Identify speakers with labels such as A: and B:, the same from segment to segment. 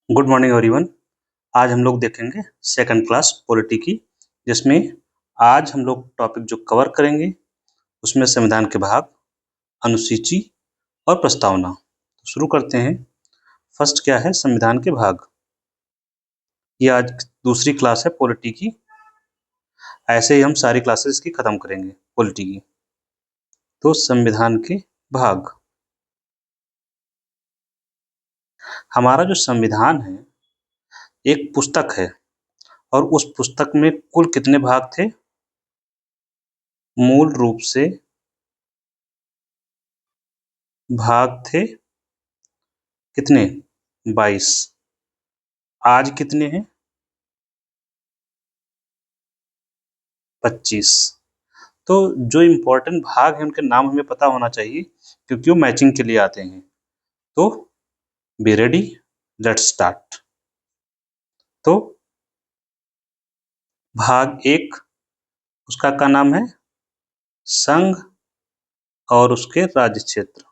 A: Good morning everyone. आज हम लोग देखेंगे सेकंड क्लास पॉलिटी की, जिसमें आज हम लोग टॉपिक जो कवर करेंगे उसमें संविधान के भाग, अनुसूची और प्रस्तावना। तो शुरू करते हैं। फर्स्ट क्या है? संविधान के भाग। ये आज दूसरी क्लास है पॉलिटी की। ऐसे ही हम सारी क्लासेस की खत्म करेंगे पॉलिटी की। तो संविधान के भाग। हमारा जो संविधान है एक पुस्तक है, और उस पुस्तक में कुल कितने भाग थे? मूल रूप से भाग थे कितने? 22। आज कितने हैं? 25। तो जो इम्पोर्टेंट भाग हैं उनके नाम हमें पता होना चाहिए, क्योंकि वो मैचिंग के लिए आते हैं। तो बी रेडी, लेट्स स्टार्ट। तो भाग एक, उसका क्या नाम है? संघ और उसके राज्य क्षेत्र।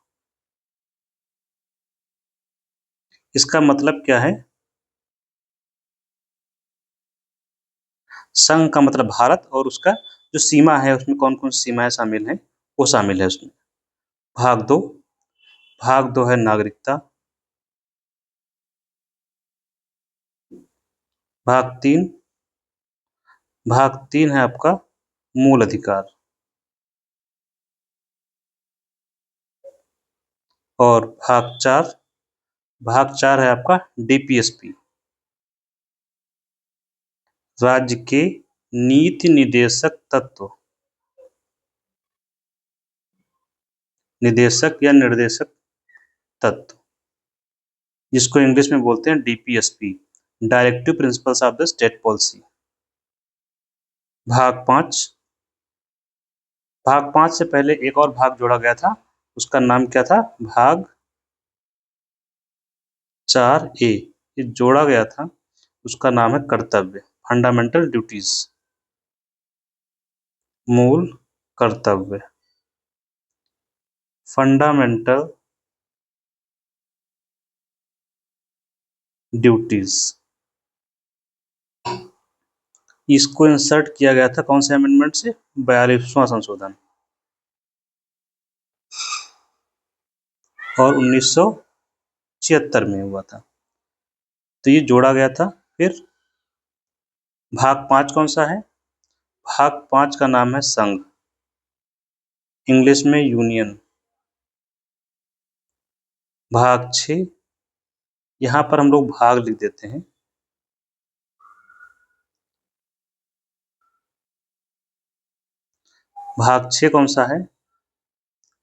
A: इसका मतलब क्या है? संघ का मतलब भारत, और उसका जो सीमा है उसमें कौन कौन सी सीमाएं शामिल हैं वो शामिल है उसमें। भाग दो। भाग दो है नागरिकता। भाग तीन। भाग तीन है आपका मूल अधिकार। और भाग चार। भाग चार है आपका डीपीएसपी, राज्य के नीति निदेशक तत्व। निदेशक या निर्देशक तत्व, जिसको इंग्लिश में बोलते हैं DPSP, directive principles of the state policy. भाग पांच। भाग पांच से पहले एक और भाग जोड़ा गया था, उसका नाम क्या था? भाग 4A। ये जोड़ा गया था, उसका नाम है कर्तव्य, फंडामेंटल ड्यूटीज, मूल कर्तव्य, फंडामेंटल ड्यूटीज। इसको इंसर्ट किया गया था कौन से अमेंडमेंट से? 42वां संशोधन, और 1976 में हुआ था। तो ये जोड़ा गया था। फिर भाग पांच कौन सा है? भाग पांच का नाम है संघ, इंग्लिश में यूनियन। भाग 6, यहाँ पर हम लोग भाग लिख देते हैं। भाग 6 कौन सा है?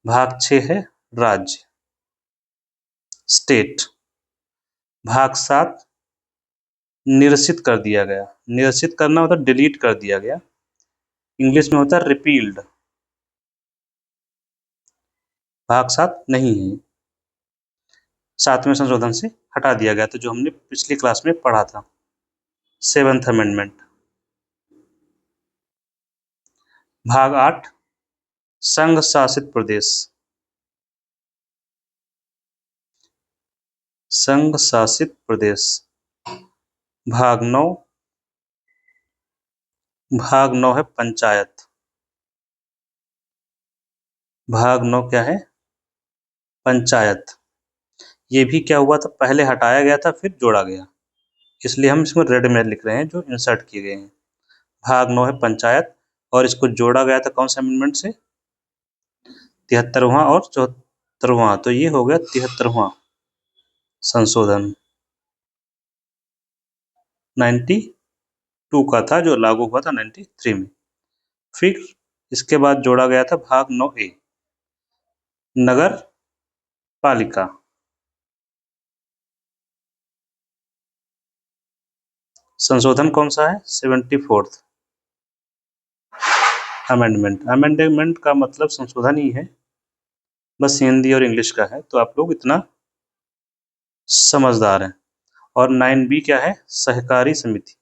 A: भाग 6 है राज्य, स्टेट। भाग 7 निरसित कर दिया गया। निरसित करना मतलब डिलीट कर दिया गया, इंग्लिश में होता है रिपील्ड। भाग 7 नहीं है, 7वें संशोधन से हटा दिया गया था, जो हमने पिछली क्लास में पढ़ा था, 7th अमेंडमेंट। भाग 8 संघ शासित प्रदेश। संघ शासित प्रदेश। भाग 9। भाग 9 है पंचायत। भाग 9 क्या है? पंचायत। ये भी क्या हुआ था? पहले हटाया गया था, फिर जोड़ा गया, इसलिए हम इसमें रेड में लिख रहे हैं जो इंसर्ट किए गए हैं। भाग 9 है पंचायत, और इसको जोड़ा गया था कौन से अमेंडमेंट से? 73वां और 74वां। तो ये हो गया 73वां संशोधन, 92 का था, जो लागू हुआ था 93 में। फिर इसके बाद जोड़ा गया था भाग 9A, नगर पालिका। संशोधन कौन सा है? 74th amendment. अमेंडमेंट का मतलब संशोधन ही है, बस हिंदी और इंग्लिश का है, तो आप लोग इतना समझदार हैं। और 9B क्या है? सहकारी समिति।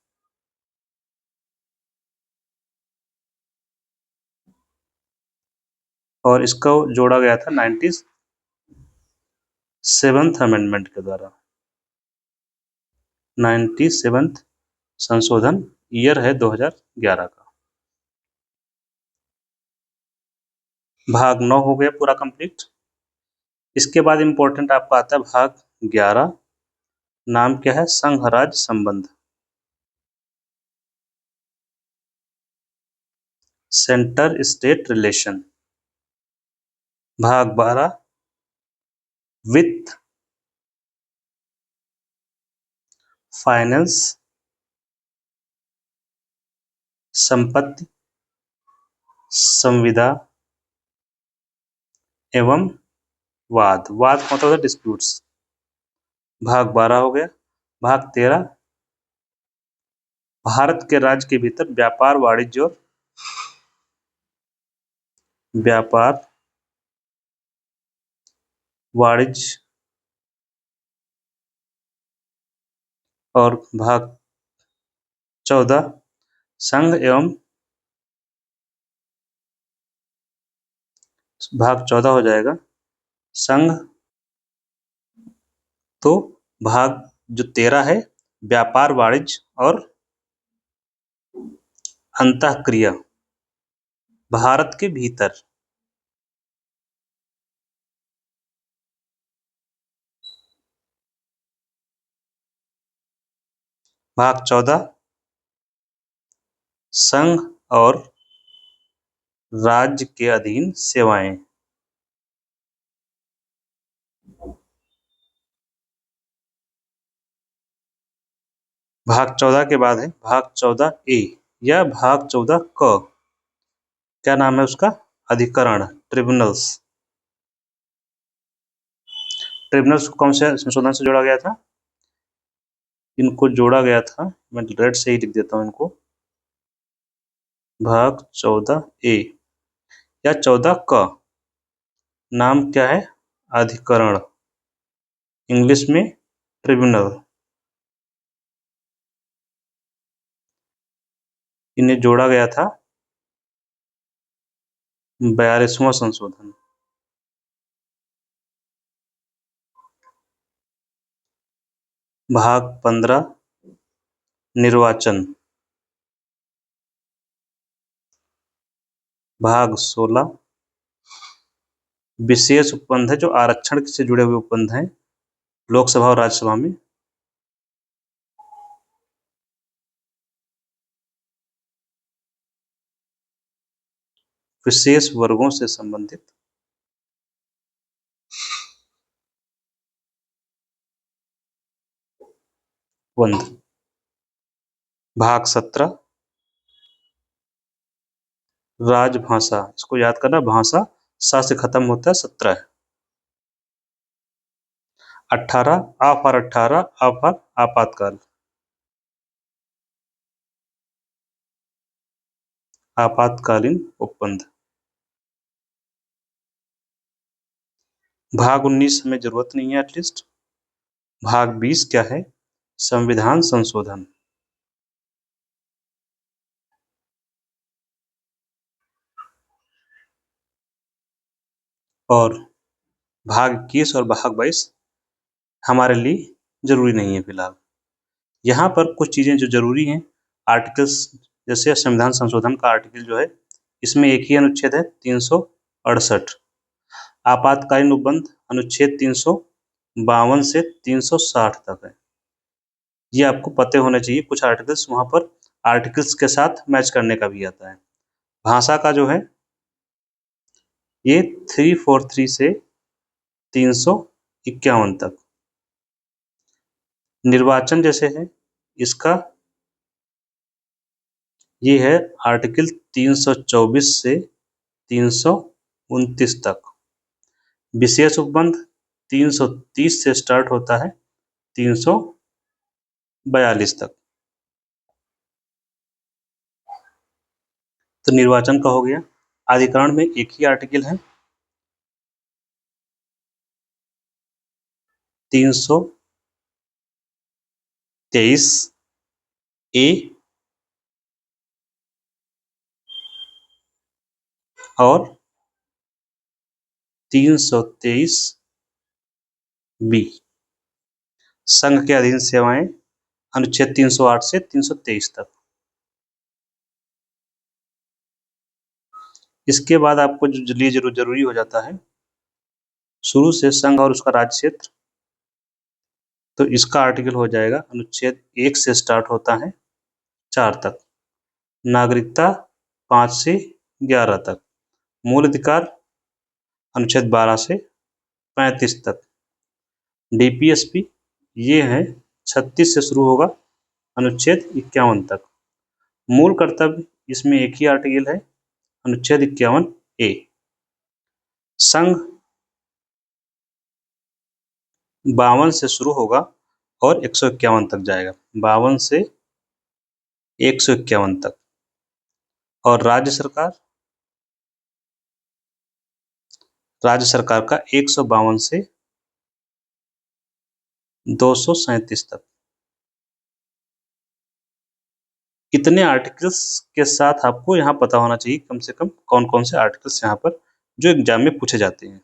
A: और इसको जोड़ा गया था 97th अमेंडमेंट के द्वारा। 97th संशोधन, ईयर है 2011 का। भाग 9 हो गया पूरा कंप्लीट। इसके बाद इंपॉर्टेंट आपका आता है भाग 11। नाम क्या है? संघ राज्य संबंध, सेंटर स्टेट रिलेशन। भाग 12 वित्त, फाइनेंस, संपत्ति, संविदा एवं वाद। वाद का मतलब डिस्प्यूट्स। भाग 12 हो गया। भाग 13 भारत के राज्य के भीतर व्यापार, वाणिज्य और व्यापार, वाणिज्य और भाग 14 संघ एवं, भाग 14 हो जाएगा संघ। तो भाग जो 13 है व्यापार, वाणिज्य और अंतःक्रिया भारत के भीतर। भाग 14 संघ और राज्य के अधीन सेवाएं। भाग 14 के बाद है भाग 14A या भाग 14 क। क्या नाम है उसका? अधिकरण, ट्रिब्यूनल्स। ट्रिब्यूनल्स को कौन से संशोधन से जोड़ा गया था? इनको जोड़ा गया था, मैं रेड से ही लिख देता हूं इनको, भाग 14A या 14 क। नाम क्या है? अधिकरण, इंग्लिश में ट्रिब्यूनल। इन्हें जोड़ा गया था 42वां संशोधन। भाग 15 निर्वाचन। भाग 16 विशेष उपबंध है, जो आरक्षण से जुड़े हुए उपबंध हैं लोकसभा और राज्यसभा में। विशेष वर्गों से संबंधित उपबंध। भाग 17 राजभाषा। इसको याद करना, भाषा सा से खत्म होता है, 17 है। 18 आ फॉर 18, आ फॉर आपातकाल। आपातकालीन उपबंध। भाग 19 हमें जरूरत नहीं है एटलीस्ट। भाग 20 क्या है? संविधान संशोधन। और भाग 21 और भाग 22 हमारे लिए जरूरी नहीं है फिलहाल। यहाँ पर कुछ चीजें जो जरूरी हैं, आर्टिकल्स, जैसे संविधान संशोधन का आर्टिकल जो है, इसमें एक ही अनुच्छेद है 368। आपातकालीन उपबंध अनुच्छेद 352 से 360 तक है। ये आपको पते होने चाहिए। कुछ आर्टिकल्स वहां पर आर्टिकल्स के साथ मैच करने का भी आता है। भाषा का जो है ये 343 से 351 तक। निर्वाचन जैसे है, इसका ये है आर्टिकल 324 से 329 तक। विशेष उपबंध 330 से स्टार्ट होता है 342 तक। तो निर्वाचन का हो गया। अधिकरण में एक ही आर्टिकल है 323A और 323B। संघ के अधीन सेवाएं अनुच्छेद 308 से 323 तक। इसके बाद आपको जो लिए जरूरी हो जाता है शुरू से संघ और उसका राज्य क्षेत्र, तो इसका आर्टिकल हो जाएगा अनुच्छेद 1 से स्टार्ट होता है 4 तक, नागरिकता 5 से 11 तक, मूल अधिकार अनुच्छेद 12 से 35 तक, डीपीएसपी ये है 36 से शुरू होगा अनुच्छेद 51 तक, मूल कर्तव्य इसमें एक ही आर्टिकल है अनुच्छेद 51 ए, संघ 52 से शुरू होगा और 151 तक जाएगा, 52 से 151 तक, और राज्य सरकार का 152 से 237 तक। इतने आर्टिकल्स के साथ आपको यहाँ पता होना चाहिए कम से कम कौन कौन से आर्टिकल्स यहाँ पर जो एग्जाम में पूछे जाते हैं।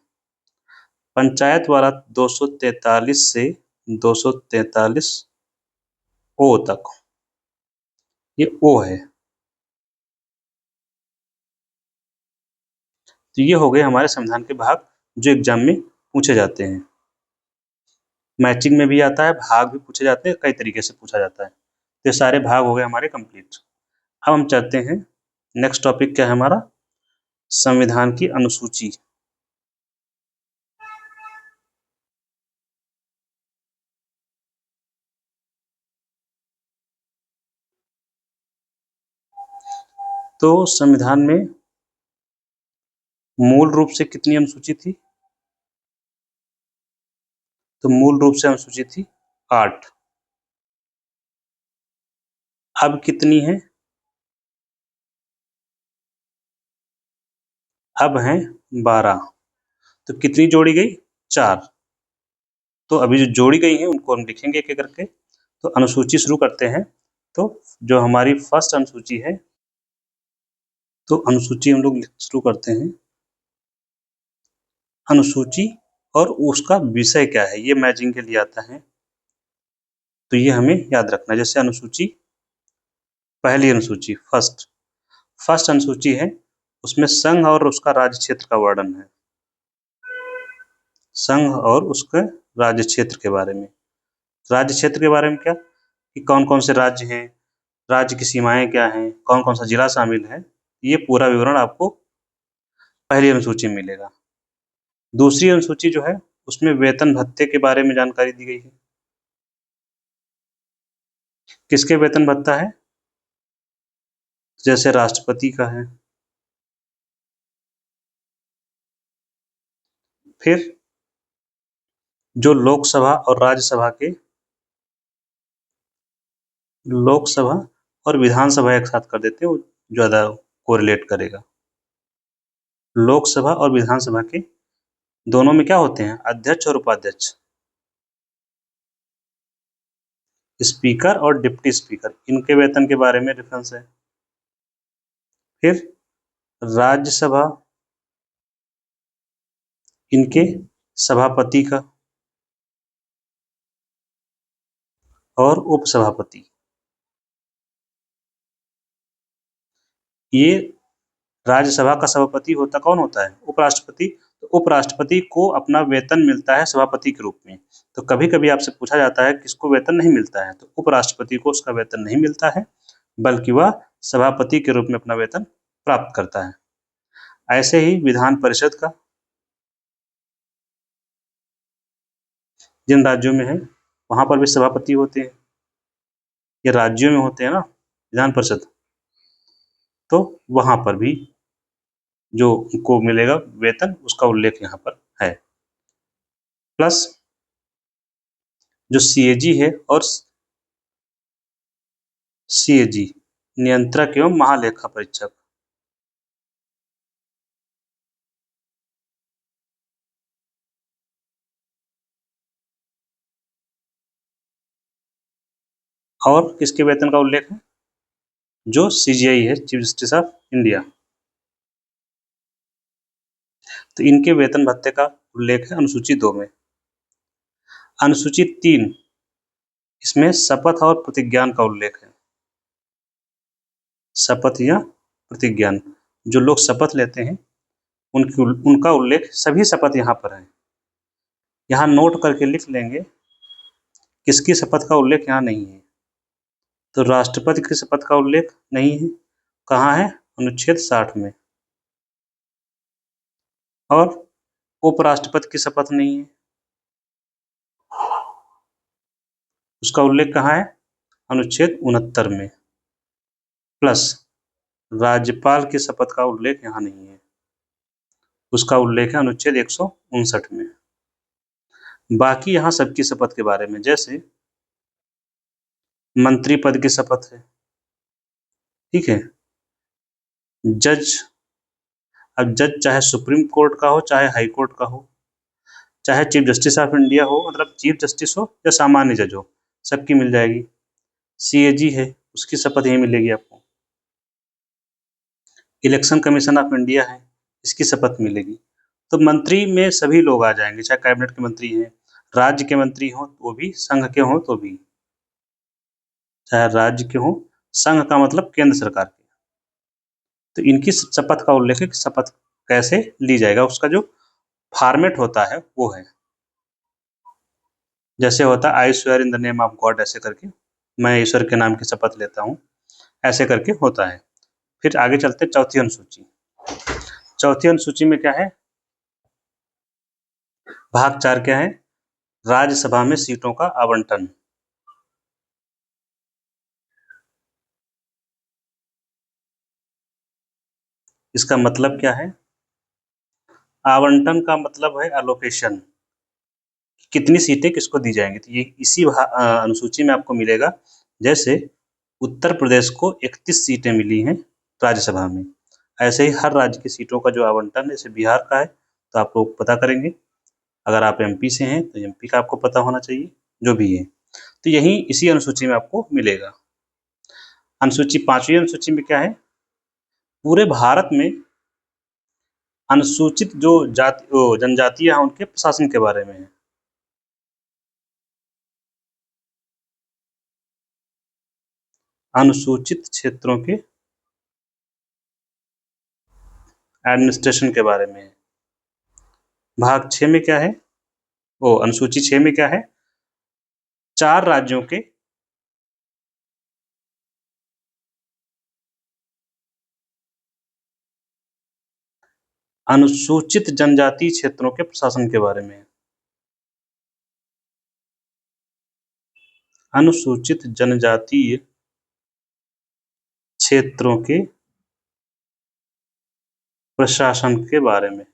A: पंचायत वाला 243 से 243 ओ तक, ये ओ है। तो ये हो गए हमारे संविधान के भाग जो एग्जाम में पूछे जाते हैं। मैचिंग में भी आता है, भाग भी पूछे जाते हैं, कई तरीके से पूछा जाता है। तो ये सारे भाग हो गए हमारे कंप्लीट। अब हम चलते हैं नेक्स्ट टॉपिक क्या है हमारा, संविधान की अनुसूची। तो संविधान में मूल रूप से कितनी अनुसूची थी, तो मूल रूप से अनुसूची थी 8। अब कितनी है, अब हैं 12। तो कितनी जोड़ी गई, 4। तो अभी जो जोड़ी गई हैं उनको हम लिखेंगे एक एक करके। तो अनुसूची शुरू करते हैं। तो जो हमारी फर्स्ट अनुसूची है, तो अनुसूची हम लोग शुरू करते हैं। अनुसूची और उसका विषय क्या है ये मैचिंग के लिए आता है, तो ये हमें याद रखना है। जैसे अनुसूची, पहली अनुसूची फर्स्ट अनुसूची है, उसमें संघ और उसका राज्य क्षेत्र का वर्णन है। संघ और उसके राज्य क्षेत्र के बारे में, राज्य क्षेत्र के बारे में क्या कि कौन कौन से राज्य हैं, राज्य की सीमाएं क्या हैं, कौन कौन सा जिला शामिल है, ये पूरा विवरण आपको पहली अनुसूची में मिलेगा। दूसरी अनुसूची जो है उसमें वेतन भत्ते के बारे में जानकारी दी गई है। किसके वेतन भत्ता है, जैसे राष्ट्रपति का है। फिर जो लोकसभा और राज्यसभा के, लोकसभा और विधानसभा एक साथ कर देते हैं, वो ज्यादा कोरिलेट करेगा। लोकसभा और विधानसभा के दोनों में क्या होते हैं, अध्यक्ष और उपाध्यक्ष, स्पीकर और डिप्टी स्पीकर, इनके वेतन के बारे में रेफरेंस है। फिर राज्यसभा, इनके सभापति का और उपसभापति, ये राज्यसभा का सभापति होता कौन होता है, उपराष्ट्रपति। तो उपराष्ट्रपति को अपना वेतन मिलता है सभापति के रूप में। तो कभी कभी आपसे पूछा जाता है किसको वेतन नहीं मिलता है, तो उपराष्ट्रपति को उसका वेतन नहीं मिलता है, बल्कि वह सभापति के रूप में अपना वेतन प्राप्त करता है। ऐसे ही विधान परिषद का, जिन राज्यों में है वहां पर भी सभापति होते हैं, ये राज्यों में होते हैं ना विधान परिषद, तो वहां पर भी जो उनको मिलेगा वेतन उसका उल्लेख यहाँ पर है। प्लस जो सीएजी है और सीएजी नियंत्रक एवं महालेखा परीक्षक, और किसके वेतन का उल्लेख है, जो सीजीआई है, चीफ जस्टिस ऑफ इंडिया, तो इनके वेतन भत्ते का उल्लेख है अनुसूची 2 में। अनुसूची 3 इसमें शपथ और प्रतिज्ञान का उल्लेख है। शपथ या प्रतिज्ञान, जो लोग शपथ लेते हैं उनका उल्लेख, सभी शपथ यहाँ पर है। यहाँ नोट करके लिख लेंगे, किसकी शपथ का उल्लेख यहाँ नहीं है। तो राष्ट्रपति की शपथ का उल्लेख नहीं है, कहाँ है? अनुच्छेद 60 में। और उपराष्ट्रपति की शपथ नहीं है, उसका उल्लेख कहाँ है? अनुच्छेद 69 में। प्लस राज्यपाल की शपथ का उल्लेख यहाँ नहीं है, उसका उल्लेख है अनुच्छेद 159 में। बाकी यहाँ सबकी शपथ के बारे में, जैसे मंत्री पद की शपथ है, ठीक है। जज, अब जज चाहे सुप्रीम कोर्ट का हो, चाहे हाई कोर्ट का हो, चाहे चीफ जस्टिस ऑफ इंडिया हो, मतलब चीफ जस्टिस हो या सामान्य जज हो, सबकी मिल जाएगी। सीएजी है, उसकी शपथ यही मिलेगी आपको। इलेक्शन कमीशन ऑफ इंडिया है, इसकी शपथ मिलेगी। तो मंत्री में सभी लोग आ जाएंगे, चाहे कैबिनेट के मंत्री हैं, राज्य के मंत्री हों तो भी, संघ के हों तो भी। चाहे राज्य के हों, संघ का मतलब केंद्र सरकार के, तो इनकी शपथ का उल्लेख है कि शपथ कैसे ली जाएगा, उसका जो फॉर्मेट होता है वो है। जैसे होता है I swear in the name of God, ऐसे करके, मैं ईश्वर के नाम की शपथ लेता हूँ, ऐसे करके होता है। फिर आगे चलते चौथी अनुसूची। चौथी अनुसूची में क्या है? भाग 4 क्या है? राज्यसभा में सीटों का आवंटन। इसका मतलब क्या है? आवंटन का मतलब है एलोकेशन, कितनी सीटें किसको दी जाएंगी। तो ये इसी अनुसूची में आपको मिलेगा। जैसे उत्तर प्रदेश को 31 सीटें मिली हैं राज्यसभा में, ऐसे ही हर राज्य की सीटों का जो आवंटन है, जैसे बिहार का है तो आप लोग पता करेंगे, अगर आप एमपी से हैं तो एमपी का आपको पता होना चाहिए, जो भी है। तो यही इसी अनुसूची में आपको मिलेगा। अनुसूची 5वीं अनुसूची में क्या है? पूरे भारत में अनुसूचित जो जनजातियां हैं उनके प्रशासन के बारे में है। अनुसूचित क्षेत्रों के एडमिनिस्ट्रेशन के बारे में है। भाग 6 में क्या है? अनुसूची 6 में क्या है? 4 राज्यों के अनुसूचित जनजाति क्षेत्रों के प्रशासन के बारे में है। अनुसूचित जनजातीय क्षेत्रों के प्रशासन के बारे में है।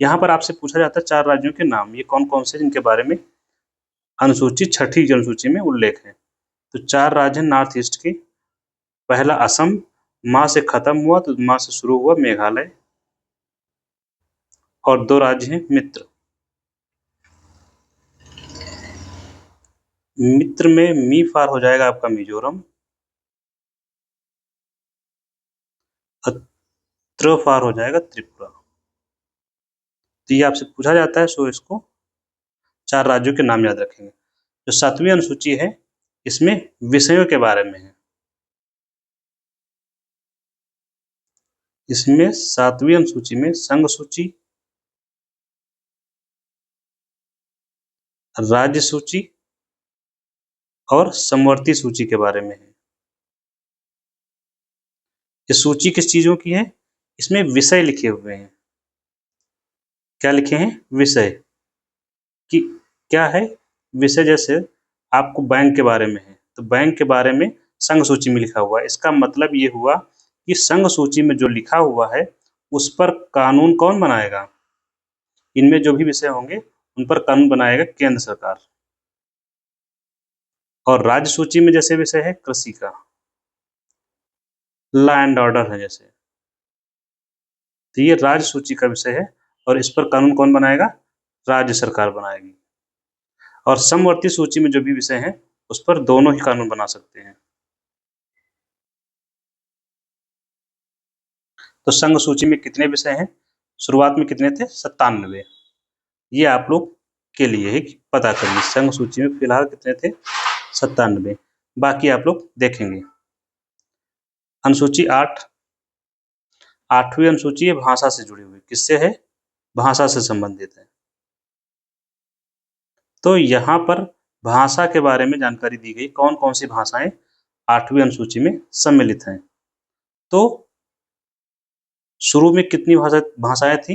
A: यहाँ पर आपसे पूछा जाता है 4 राज्यों के नाम, ये कौन कौन से, जिनके बारे में अनुसूची 6ठी अनुसूची में उल्लेख है। तो 4 राज्य हैं नॉर्थ ईस्ट के। पहला असम, माँ से खत्म हुआ तो माँ से शुरू हुआ मेघालय, और 2 राज्य हैं मित्र। मित्र में मी फार हो जाएगा आपका मिजोरम, त्र फार हो जाएगा त्रिपुरा। तो ये आपसे पूछा जाता है, सो इसको 4 राज्यों के नाम याद रखेंगे। जो 7वीं अनुसूची है, इसमें विषयों के बारे में है। इसमें 7वीं अनुसूची में संघ सूची, राज्य सूची और समवर्ती सूची के बारे में है। ये सूची किस चीजों की है? इसमें विषय लिखे हुए हैं। क्या लिखे हैं? विषय। कि क्या है विषय? जैसे आपको बैंक के बारे में है तो बैंक के बारे में संघ सूची में लिखा हुआ है। इसका मतलब ये हुआ कि संघ सूची में जो लिखा हुआ है उस पर कानून कौन बनाएगा? इनमें जो भी विषय होंगे उन पर कानून बनाएगा केंद्र सरकार। और राज्य सूची में जैसे विषय है कृषि का, लॉ एंड ऑर्डर है जैसे, तो ये राज्य सूची का विषय है और इस पर कानून कौन बनाएगा? राज्य सरकार बनाएगी। और समवर्ती सूची में जो भी विषय हैं उस पर दोनों ही कानून बना सकते हैं। तो संघ सूची में कितने विषय हैं? शुरुआत में कितने थे? 97। ये आप लोग के लिए है कि पता करिए संघ सूची में फिलहाल कितने थे? 97। बाकी आप लोग देखेंगे। अनुसूची 8, 8वीं अनुसूची है भाषा से जुड़ी हुई। किससे है? भाषा से संबंधित है। तो यहाँ पर भाषा के बारे में जानकारी दी गई, कौन कौन सी भाषाएं 8वीं अनुसूची में सम्मिलित हैं। तो शुरू में कितनी भाषाएं थी?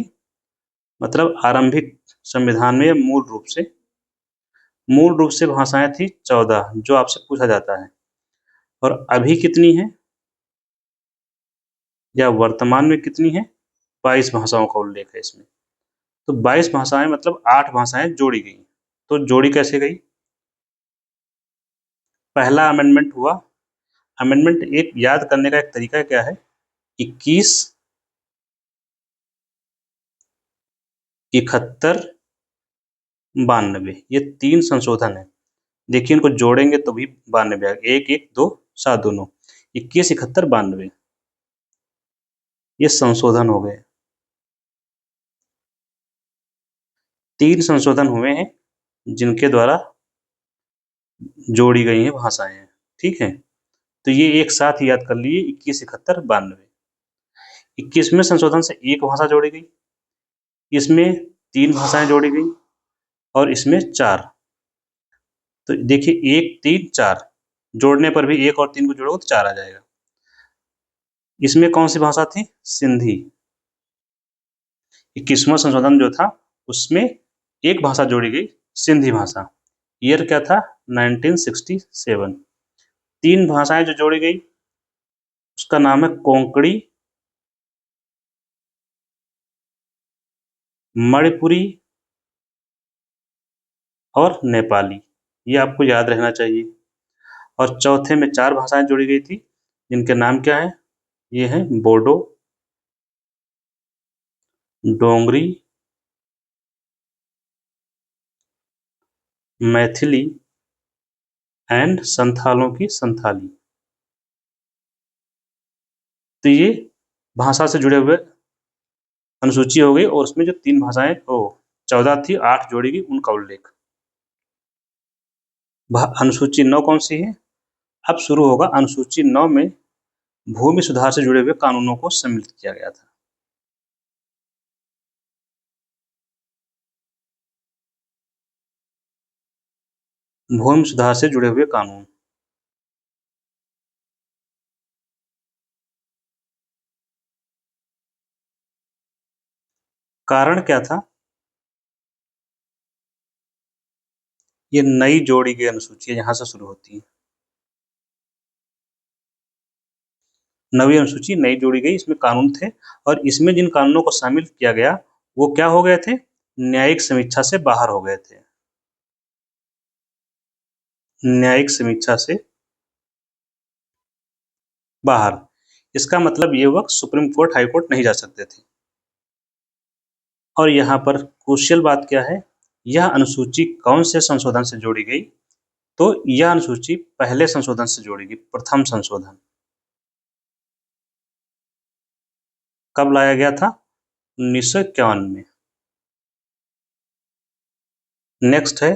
A: मतलब आरंभिक संविधान में मूल रूप से भाषाएं थी 14, जो आपसे पूछा जाता है। और अभी कितनी है या वर्तमान में कितनी है? 22 भाषाओं का उल्लेख है इसमें। तो 22 भाषाएं मतलब 8 भाषाएं जोड़ी गई। तो जोड़ी कैसे गई? पहला अमेंडमेंट हुआ। अमेंडमेंट एक याद करने का एक तरीका क्या है? 21, 71, 92, ये 3 संशोधन है। देखिए इनको जोड़ेंगे तो भी 92 आएगा। 1 1 2 7 2 9, 21, 71, 92, ये संशोधन हो गए। 3 संशोधन हुए हैं जिनके द्वारा जोड़ी गई हैं भाषाएं। ठीक है, तो ये एक साथ ही याद कर लिए 21, 71, 92। 21वें संशोधन से एक भाषा जोड़ी गई, इसमें 3 भाषाएं जोड़ी गई और इसमें 4। तो देखिए 1 3 4 जोड़ने पर भी 1 और 3 को जोड़ोगे तो 4 आ जाएगा। इसमें कौन सी भाषा थी? सिंधी। 21वां संशोधन जो था उसमें एक भाषा जोड़ी गई, सिंधी भाषा। ईयर क्या था? 1967। 3 भाषाएं जो जोड़ी गई उसका नाम है कोंकणी, मणिपुरी और नेपाली। ये आपको याद रहना चाहिए। और चौथे में 4 भाषाएं जोड़ी गई थी जिनके नाम क्या है? ये है बोडो, डोंगरी, मैथिली एंड संथालों की संथाली। तो ये भाषा से जुड़े हुए अनुसूची हो गई और उसमें जो 3 भाषाएं 14 थी, 8 जोड़ी गई, उनका उल्लेख। अनुसूची 9 कौन सी है? अब शुरू होगा। अनुसूची 9 में भूमि सुधार से जुड़े हुए कानूनों को सम्मिलित किया गया था। भूमि सुधार से जुड़े हुए कानून। कारण क्या था? ये नई जोड़ी गई अनुसूची है, यहाँ से शुरू होती है। 9वीं अनुसूची नई जोड़ी गई, इसमें कानून थे और इसमें जिन कानूनों को शामिल किया गया वो क्या हो गए थे? न्यायिक समीक्षा से बाहर हो गए थे। न्यायिक समीक्षा से बाहर, इसका मतलब ये वक्त सुप्रीम कोर्ट, हाई कोर्ट नहीं जा सकते थे। और यहाँ पर क्रूशियल बात क्या है? यह अनुसूची कौन से संशोधन से जोड़ी गई? तो यह अनुसूची पहले संशोधन से जोड़ी गई, प्रथम संशोधन। कब लाया गया था? 1951 में। नेक्स्ट है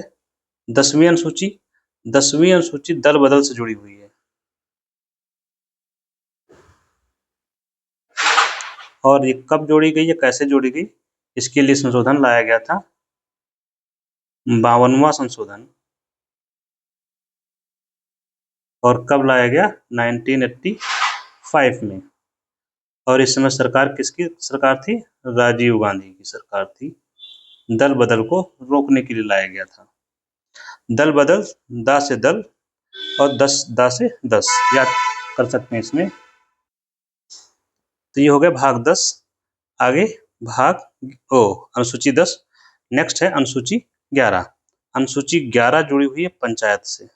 A: 10वीं अनुसूची। 10वीं अनुसूची दल बदल से जुड़ी हुई है। और ये कब जोड़ी गई या कैसे जोड़ी गई? इसके लिए संशोधन लाया गया था, 52वां संशोधन। और कब लाया गया? 1985 में। और इस समय सरकार किसकी सरकार थी? राजीव गांधी की सरकार थी। दल बदल को रोकने के लिए लाया गया था। दल बदल, दा से दल और दा से दस याद कर सकते हैं इसमें। तो ये हो गया भाग 10। आगे भाग अनुसूची 10। नेक्स्ट है अनुसूची 11। अनुसूची 11 जुड़ी हुई है पंचायत से।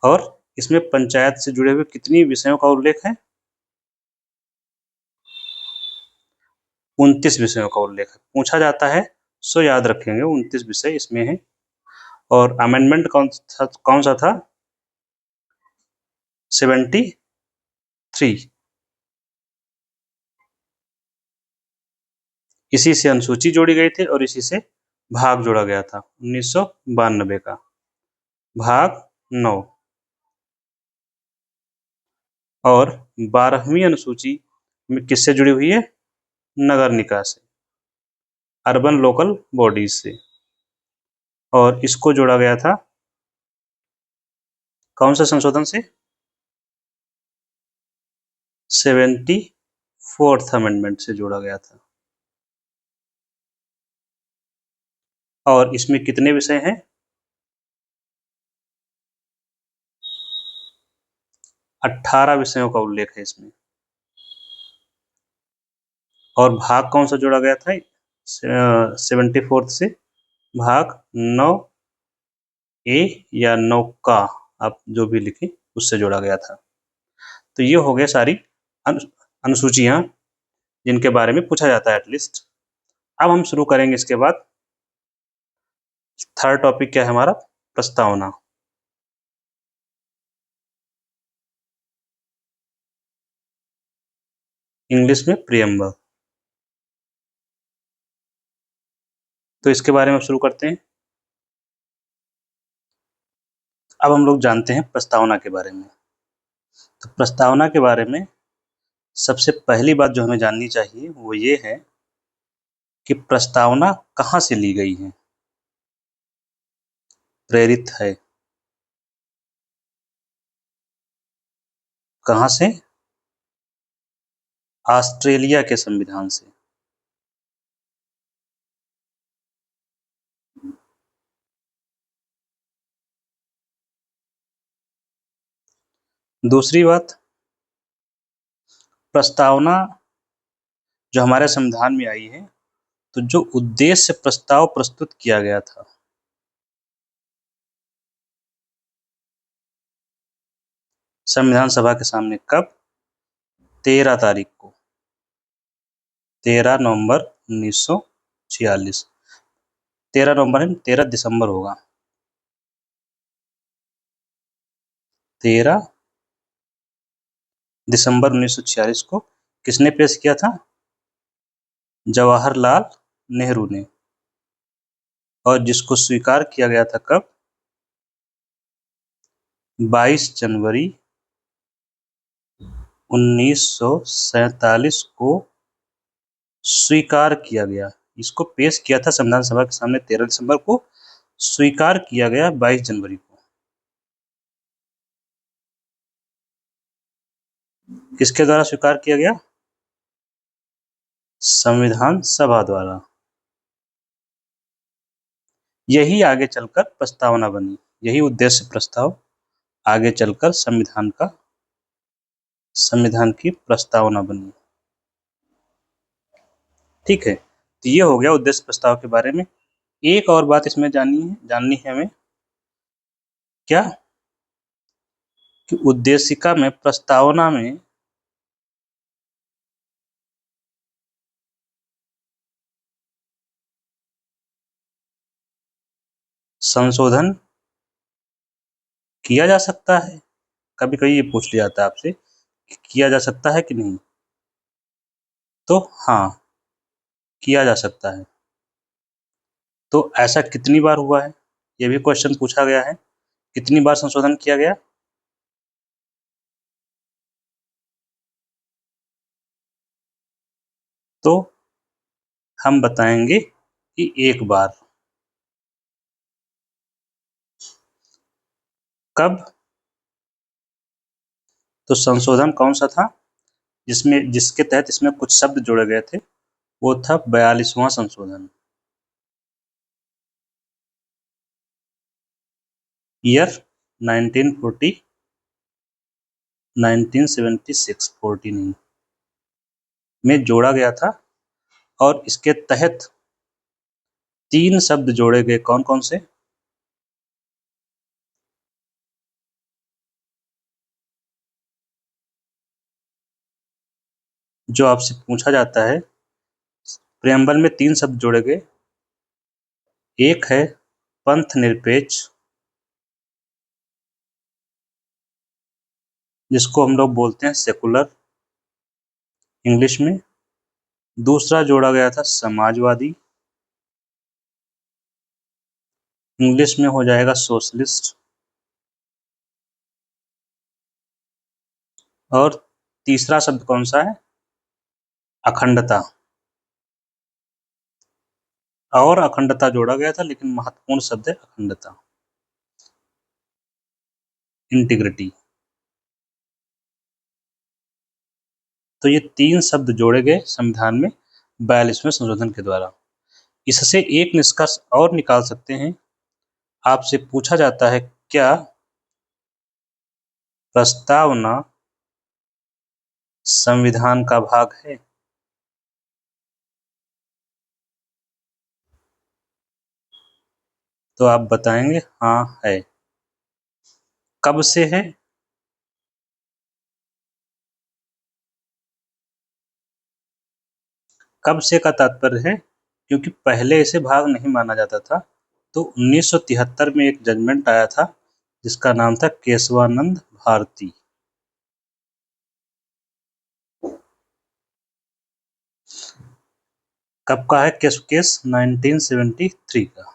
A: और इसमें पंचायत से जुड़े हुए कितनी विषयों का उल्लेख है? 29 विषयों का उल्लेख है। पूछा जाता है सो याद रखेंगे, 29 विषय इसमें है। और अमेंडमेंट कौन सा था? 73। इसी से अनुसूची जोड़ी गई थी और इसी से भाग जोड़ा गया था 1992 का, भाग 9। और 12वीं अनुसूची में किससे जुड़ी हुई है? नगर निकाय से, अर्बन लोकल बॉडीज से। और इसको जोड़ा गया था कौन सा संशोधन से? 74th अमेंडमेंट से जोड़ा गया था। और इसमें कितने विषय हैं? 18 विषयों का उल्लेख है इसमें। और भाग कौन सा जोड़ा गया था 74th से? भाग 9A या 9 का, आप जो भी लिखें, उससे जोड़ा गया था। तो ये हो गए सारी अनुसूचियां जिनके बारे में पूछा जाता है एटलीस्ट। अब हम शुरू करेंगे इसके बाद। थर्ड टॉपिक क्या है हमारा? प्रस्तावना। इंग्लिश में प्रियम्बल। तो इसके बारे में शुरू करते हैं। अब हम लोग जानते हैं प्रस्तावना के बारे में। तो प्रस्तावना के बारे में सबसे पहली बात जो हमें जाननी चाहिए वो ये है कि प्रस्तावना कहाँ से ली गई है, प्रेरित है। कहाँ से? ऑस्ट्रेलिया के संविधान से। दूसरी बात, प्रस्तावना जो हमारे संविधान में आई है, तो जो उद्देश्य प्रस्ताव प्रस्तुत किया गया था, संविधान सभा के सामने कब? 13 तारीख को, 13 नवंबर 1946। 13 नवंबर है, 13 दिसंबर होगा। 13 दिसंबर 1946 को किसने पेश किया था? जवाहरलाल नेहरू ने। और जिसको स्वीकार किया गया था कब? 22 जनवरी 1947 को स्वीकार किया गया। इसको पेश किया था संविधान सभा के सामने 13 दिसंबर को, स्वीकार किया गया 22 जनवरी को। किसके द्वारा स्वीकार किया गया? संविधान सभा द्वारा। यही आगे चलकर प्रस्तावना बनी, यही उद्देश्य प्रस्ताव आगे चलकर संविधान की प्रस्तावना बनी। ठीक है, तो ये हो गया उद्देश्य प्रस्ताव के बारे में। एक और बात इसमें जाननी है हमें। क्या? कि उद्देशिका में, प्रस्तावना में संशोधन किया जा सकता है? कभी कभी ये पूछ लिया जाता है आपसे कि किया जा सकता है कि नहीं। तो हाँ, किया जा सकता है। तो ऐसा कितनी बार हुआ है, ये भी क्वेश्चन पूछा गया है। कितनी बार संशोधन किया गया? तो हम बताएंगे कि एक बार। कब? तो संशोधन कौन सा था जिसके तहत इसमें कुछ शब्द जोड़े गए थे? वो था 42वां संशोधन। ईयर 1940, 1976, 49 में जोड़ा गया था। और इसके तहत 3 शब्द जोड़े गए। कौन कौन से? जो आपसे पूछा जाता है, प्रेम्बल में 3 शब्द जोड़े गए। एक है पंथ निरपेक्ष, जिसको हम लोग बोलते हैं सेकुलर इंग्लिश में। दूसरा जोड़ा गया था समाजवादी, इंग्लिश में हो जाएगा सोशलिस्ट। और तीसरा शब्द कौन सा है? अखंडता। और अखंडता जोड़ा गया था, लेकिन महत्वपूर्ण शब्द है अखंडता, इंटीग्रिटी। तो ये 3 शब्द जोड़े गए संविधान में 42वें संशोधन के द्वारा। इससे एक निष्कर्ष और निकाल सकते हैं। आपसे पूछा जाता है, क्या प्रस्तावना संविधान का भाग है? तो आप बताएंगे हाँ है। कब से है? कब से का तात्पर्य है क्योंकि पहले इसे भाग नहीं माना जाता था। तो 1973 में एक जजमेंट आया था जिसका नाम था केशवानंद भारती। कब का है केस 1973 का।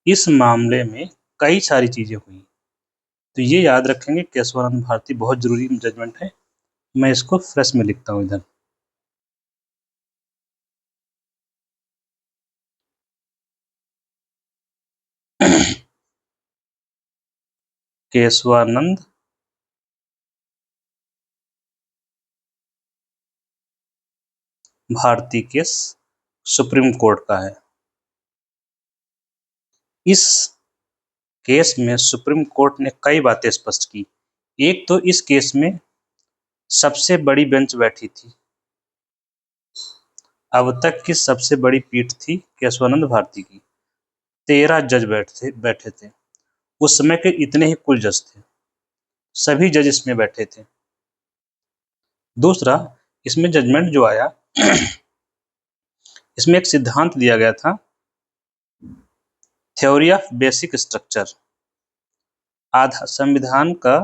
A: इस मामले में कई सारी चीजें हुई, तो ये याद रखेंगे। केशवानंद भारती बहुत जरूरी जजमेंट है। मैं इसको फ्रेश में लिखता हूँ इधर। Keshavananda Bharati case Supreme Court का है। इस केस में सुप्रीम कोर्ट ने कई बातें स्पष्ट की। एक तो इस केस में सबसे बड़ी बेंच बैठी थी। अब तक की सबसे बड़ी पीठ थी केशवानंद भारती की। 13 जज बैठे थे। उस समय के इतने ही कुल जज थे। सभी जज इसमें बैठे थे। दूसरा, इसमें जजमेंट जो आया इसमें एक सिद्धांत दिया गया था, थ्योरी ऑफ बेसिक स्ट्रक्चर। संविधान का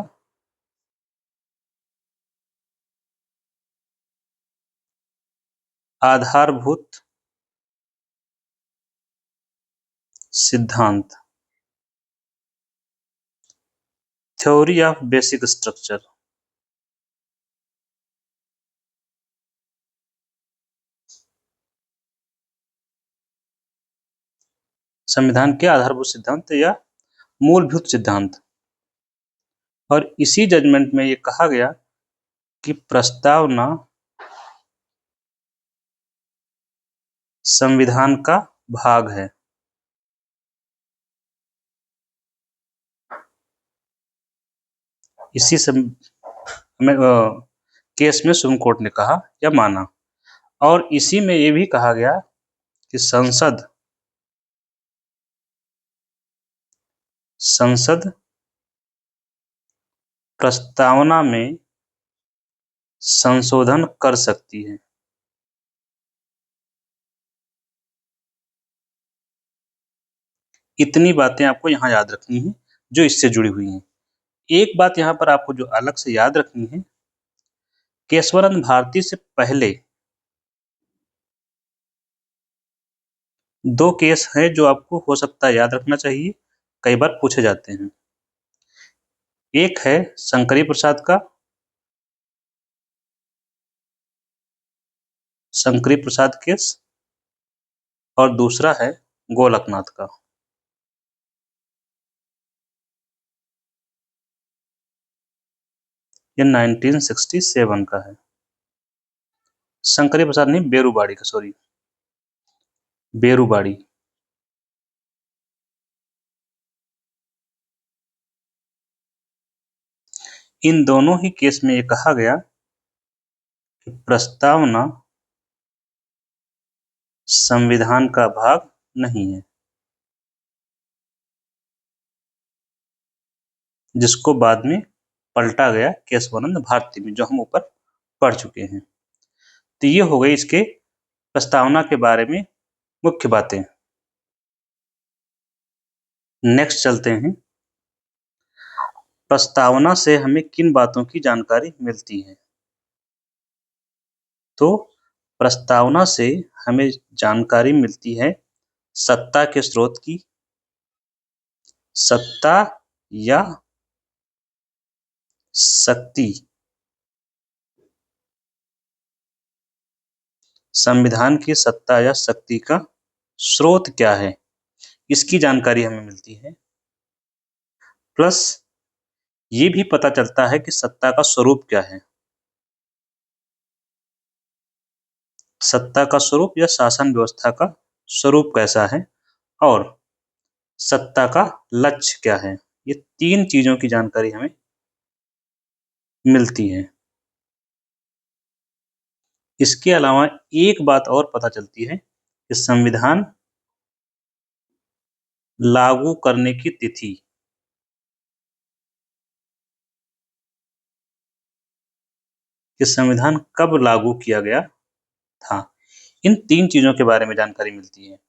A: आधारभूत सिद्धांत, थ्योरी ऑफ बेसिक स्ट्रक्चर। संविधान के आधारभूत सिद्धांत या मूलभूत सिद्धांत। और इसी जजमेंट में ये कहा गया कि प्रस्तावना संविधान का भाग है। इसी केस में सुप्रीम कोर्ट ने कहा या माना। और इसी में ये भी कहा गया कि संसद प्रस्तावना में संशोधन कर सकती है। इतनी बातें आपको यहाँ याद रखनी है जो इससे जुड़ी हुई हैं। एक बात यहाँ पर आपको जो अलग से याद रखनी है, केशवानंद भारती से पहले 2 केस हैं जो आपको हो सकता है याद रखना चाहिए, कई बार पूछे जाते हैं। एक है शंकरी प्रसाद का, शंकरी प्रसाद केस, और दूसरा है गोलकनाथ का। ये 1967 का है। शंकरी प्रसाद नहीं, बेरुबाड़ी का, सॉरी, बेरुबाड़ी। इन दोनों ही केस में ये कहा गया कि प्रस्तावना संविधान का भाग नहीं है, जिसको बाद में पलटा गया केशवानंद भारती में, जो हम ऊपर पढ़ चुके हैं। तो ये हो गई इसके प्रस्तावना के बारे में मुख्य बातें। नेक्स्ट चलते हैं, प्रस्तावना से हमें किन बातों की जानकारी मिलती है। तो प्रस्तावना से हमें जानकारी मिलती है सत्ता के स्रोत की, सत्ता या शक्ति। संविधान की सत्ता या शक्ति का स्रोत क्या है, इसकी जानकारी हमें मिलती है। प्लस ये भी पता चलता है कि सत्ता का स्वरूप क्या है। सत्ता का स्वरूप या शासन व्यवस्था का स्वरूप कैसा है और सत्ता का लक्ष्य क्या है, ये 3 चीजों की जानकारी हमें मिलती है। इसके अलावा एक बात और पता चलती है कि संविधान लागू करने की तिथि, कि संविधान कब लागू किया गया था। इन 3 चीजों के बारे में जानकारी मिलती है।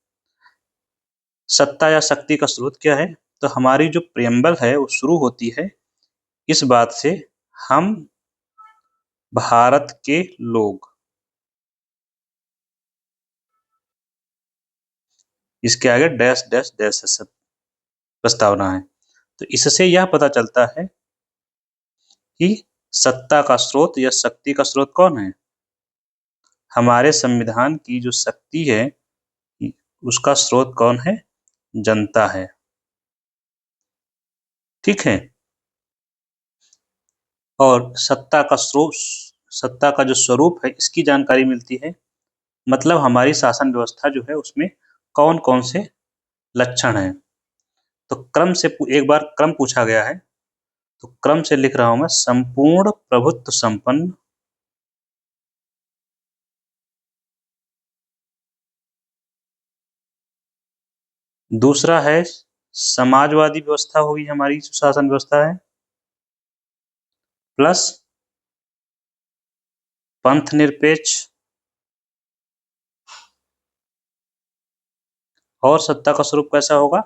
A: सत्ता या शक्ति का स्रोत क्या है, तो हमारी जो प्रियम्बल है वो शुरू होती है इस बात से, हम भारत के लोग। इसके आगे डैश डैश डैश सब प्रस्तावना है। तो इससे यह पता चलता है कि सत्ता का स्रोत या शक्ति का स्रोत कौन है। हमारे संविधान की जो शक्ति है उसका स्रोत कौन है, जनता है। ठीक है। और सत्ता का स्रोत, सत्ता का जो स्वरूप है इसकी जानकारी मिलती है। मतलब हमारी शासन व्यवस्था जो है उसमें कौन कौन से लक्षण हैं। तो क्रम से एक बार क्रम पूछा गया है, तो क्रम से लिख रहा हूं मैं, संपूर्ण प्रभुत्व संपन्न, दूसरा है समाजवादी व्यवस्था होगी हमारी जो शासन व्यवस्था है, प्लस पंथ निरपेक्ष, और सत्ता का स्वरूप कैसा होगा,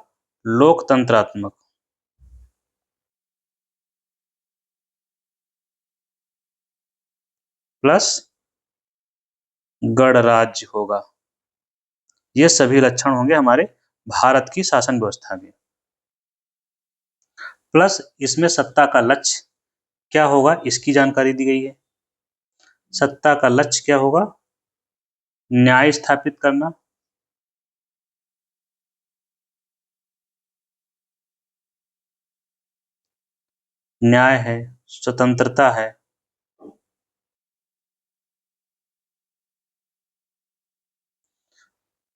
A: लोकतंत्रात्मक। प्लस गणराज्य होगा। ये सभी लक्षण होंगे हमारे भारत की शासन व्यवस्था के। प्लस इसमें सत्ता का लक्ष्य क्या होगा इसकी जानकारी दी गई है। सत्ता का लक्ष्य क्या होगा, न्याय स्थापित करना, न्याय है, स्वतंत्रता है,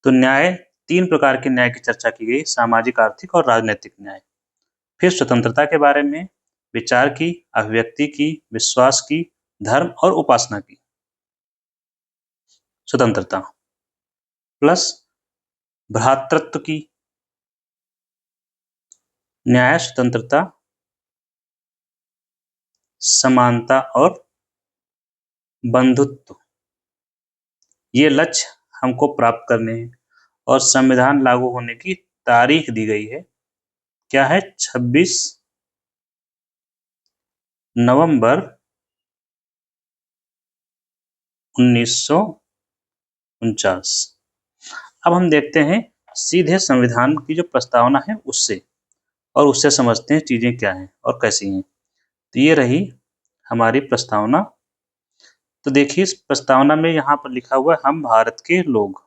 A: तो न्याय 3 प्रकार के न्याय की चर्चा की गई, सामाजिक, आर्थिक और राजनीतिक न्याय। फिर स्वतंत्रता के बारे में विचार की, अभिव्यक्ति की, विश्वास की, धर्म और उपासना की स्वतंत्रता। प्लस भ्रातृत्व की, न्याय, स्वतंत्रता, समानता और बंधुत्व, ये लक्ष्य हमको प्राप्त करने हैं। और संविधान लागू होने की तारीख दी गई है, क्या है, 26 नवंबर 1949। अब हम देखते हैं सीधे संविधान की जो प्रस्तावना है उससे, और उससे समझते हैं चीजें क्या हैं और कैसी हैं। तो ये रही हमारी प्रस्तावना। तो देखिए इस प्रस्तावना में यहाँ पर लिखा हुआ है, हम भारत के लोग।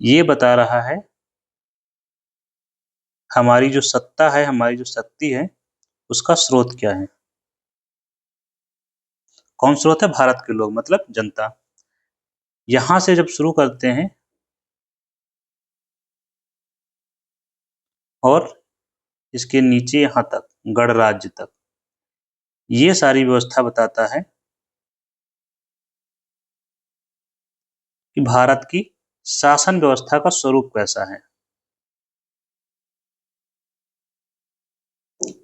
A: ये बता रहा है हमारी जो सत्ता है, हमारी जो शक्ति है, उसका स्रोत क्या है। कौन स्रोत है, भारत के लोग मतलब जनता। यहां से जब शुरू करते हैं और इसके नीचे यहाँ तक गणराज्य तक, ये सारी व्यवस्था बताता है कि भारत की शासन व्यवस्था का स्वरूप कैसा है।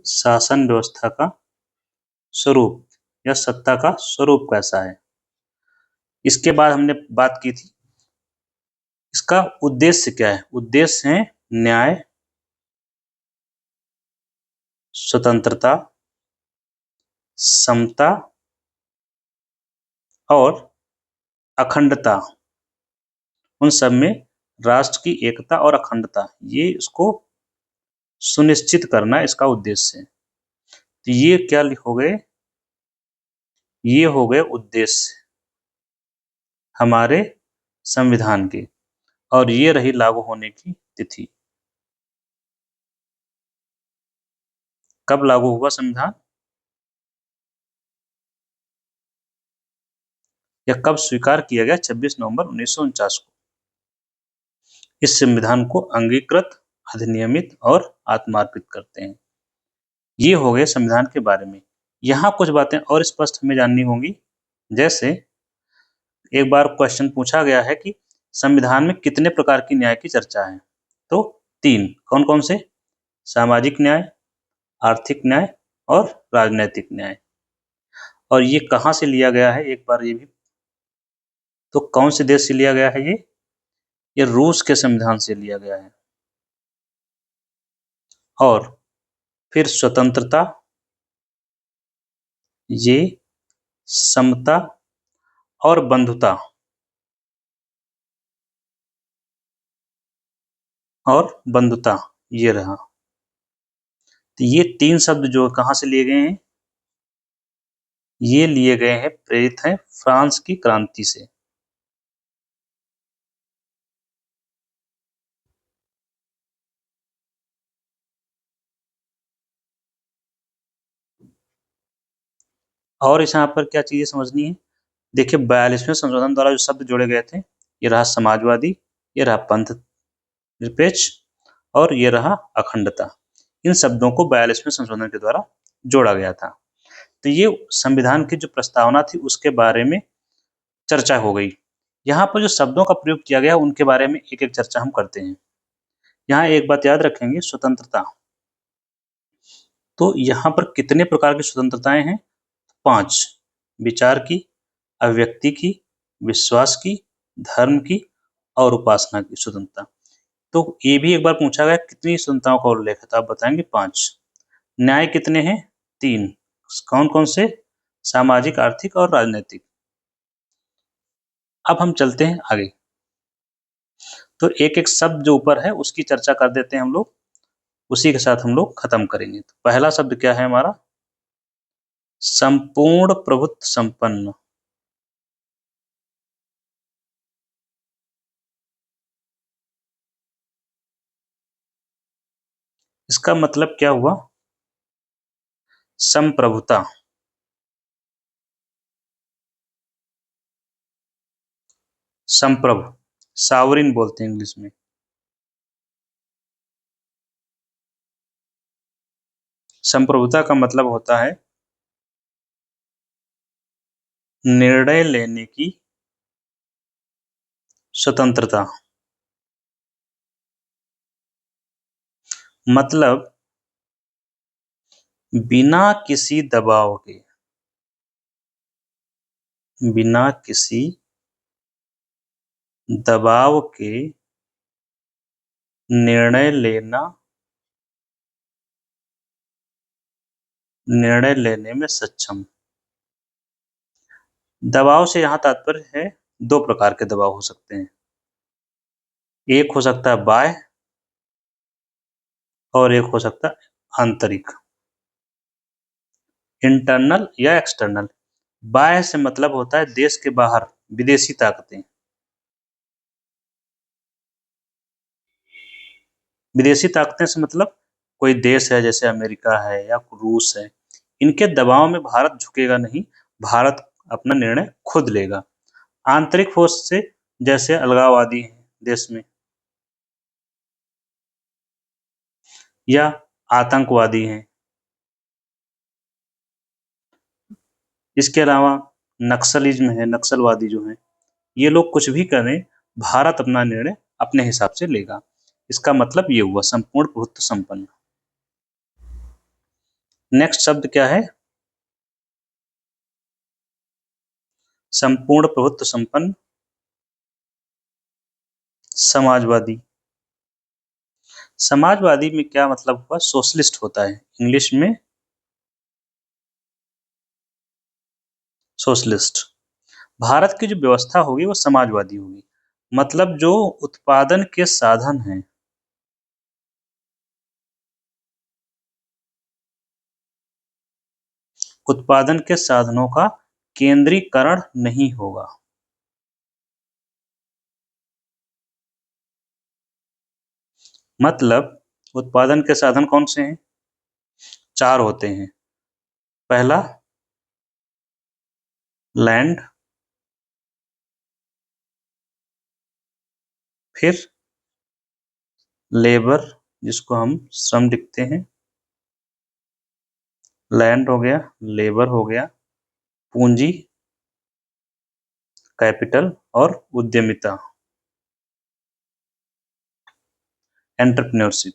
A: शासन व्यवस्था का स्वरूप या सत्ता का स्वरूप कैसा है। इसके बाद हमने बात की थी इसका उद्देश्य क्या है। उद्देश्य है न्याय, स्वतंत्रता, समता और अखंडता, उन सब में राष्ट्र की एकता और अखंडता, ये इसको सुनिश्चित करना इसका उद्देश्य है। तो ये क्या हो गए, ये हो गए उद्देश्य हमारे संविधान के, और ये रही लागू होने की तिथि। कब लागू हुआ संविधान, या कब स्वीकार किया गया? 26 नवंबर 1949 को। इस संविधान को अंगीकृत, अधिनियमित और आत्मार्पित करते हैं। ये हो गए संविधान के बारे में। यहाँ कुछ बातें और स्पष्ट हमें जाननी होंगी। जैसे एक बार क्वेश्चन पूछा गया है कि संविधान में कितने प्रकार की न्याय की चर्चा है? तो 3। कौन कौन से? सामाजिक न्याय, आर्थिक न्याय और राजनैतिक न्याय। और ये कहाँ से लिया गया है, एक बार ये भी, तो कौन से देश से लिया गया है? ये रूस के संविधान से लिया गया है। और फिर स्वतंत्रता, ये समता और बंधुता, ये रहा। तो ये 3 शब्द जो कहाँ से लिए गए हैं? ये लिए गए हैं, प्रेरित हैं फ्रांस की क्रांति से। और इस यहाँ पर क्या चीजें समझनी है? देखिए 42वें संशोधन द्वारा जो शब्द जोड़े गए थे, ये रहा समाजवादी, ये रहा पंथ निरपेक्ष, और ये रहा अखंडता। इन शब्दों को 42वें संशोधन के द्वारा जोड़ा गया था। तो ये संविधान की जो प्रस्तावना थी उसके बारे में चर्चा हो गई। यहाँ पर जो शब्दों का प्रयोग किया गया उनके बारे में एक एक चर्चा हम करते हैं। यहाँ एक बात याद रखेंगे, स्वतंत्रता। तो यहाँ पर कितने प्रकार की स्वतंत्रताएं हैं? 5। विचार की, अभिव्यक्ति की, विश्वास की, धर्म की और उपासना की स्वतंत्रता। तो ये भी एक बार पूछा गया कितनी स्वतंत्रताओं का उल्लेख है, तो आप बताएंगे 5। न्याय कितने हैं? 3। कौन कौन से? सामाजिक, आर्थिक और राजनीतिक। अब हम चलते हैं आगे, तो एक एक शब्द जो ऊपर है उसकी चर्चा कर देते हैं हम लोग, उसी के साथ हम लोग खत्म करेंगे। तो पहला शब्द क्या है हमारा? संपूर्ण प्रभुत्व संपन्न। इसका मतलब क्या हुआ? संप्रभुता। संप्रभु, सावरिन बोलते हैं इंग्लिश में। संप्रभुता का मतलब होता है निर्णय लेने की स्वतंत्रता। मतलब बिना किसी दबाव के, बिना किसी दबाव के निर्णय लेना, निर्णय लेने में सक्षम। दबाव से यहाँ तात्पर्य है 2 प्रकार के दबाव हो सकते हैं। एक हो सकता है बाह्य और एक हो सकता है आंतरिक, इंटरनल या एक्सटर्नल। बाह्य से मतलब होता है देश के बाहर विदेशी ताकतें। विदेशी ताकतें से मतलब कोई देश है जैसे अमेरिका है या रूस है, इनके दबाव में भारत झुकेगा नहीं, भारत अपना निर्णय खुद लेगा। आंतरिक फोर्स से जैसे अलगाववादी हैं देश में, या आतंकवादी हैं। इसके अलावा नक्सलिज्म है, नक्सलवादी जो हैं, ये लोग कुछ भी करें, भारत अपना निर्णय अपने हिसाब से लेगा। इसका मतलब ये हुआ संपूर्ण प्रभुत्व संपन्न। नेक्स्ट शब्द क्या है? संपूर्ण प्रभुत्व संपन्न समाजवादी। समाजवादी में क्या मतलब हुआ? सोशलिस्ट होता है इंग्लिश में, सोशलिस्ट। भारत की जो व्यवस्था होगी वो समाजवादी होगी। मतलब जो उत्पादन के साधन हैं, उत्पादन के साधनों का केंद्रीकरण नहीं होगा। मतलब उत्पादन के साधन कौन से हैं? 4 होते हैं। पहला लैंड, फिर लेबर जिसको हम श्रम लिखते हैं, लैंड हो गया, लेबर हो गया, पूंजी कैपिटल और उद्यमिता एंटरप्रेन्योरशिप।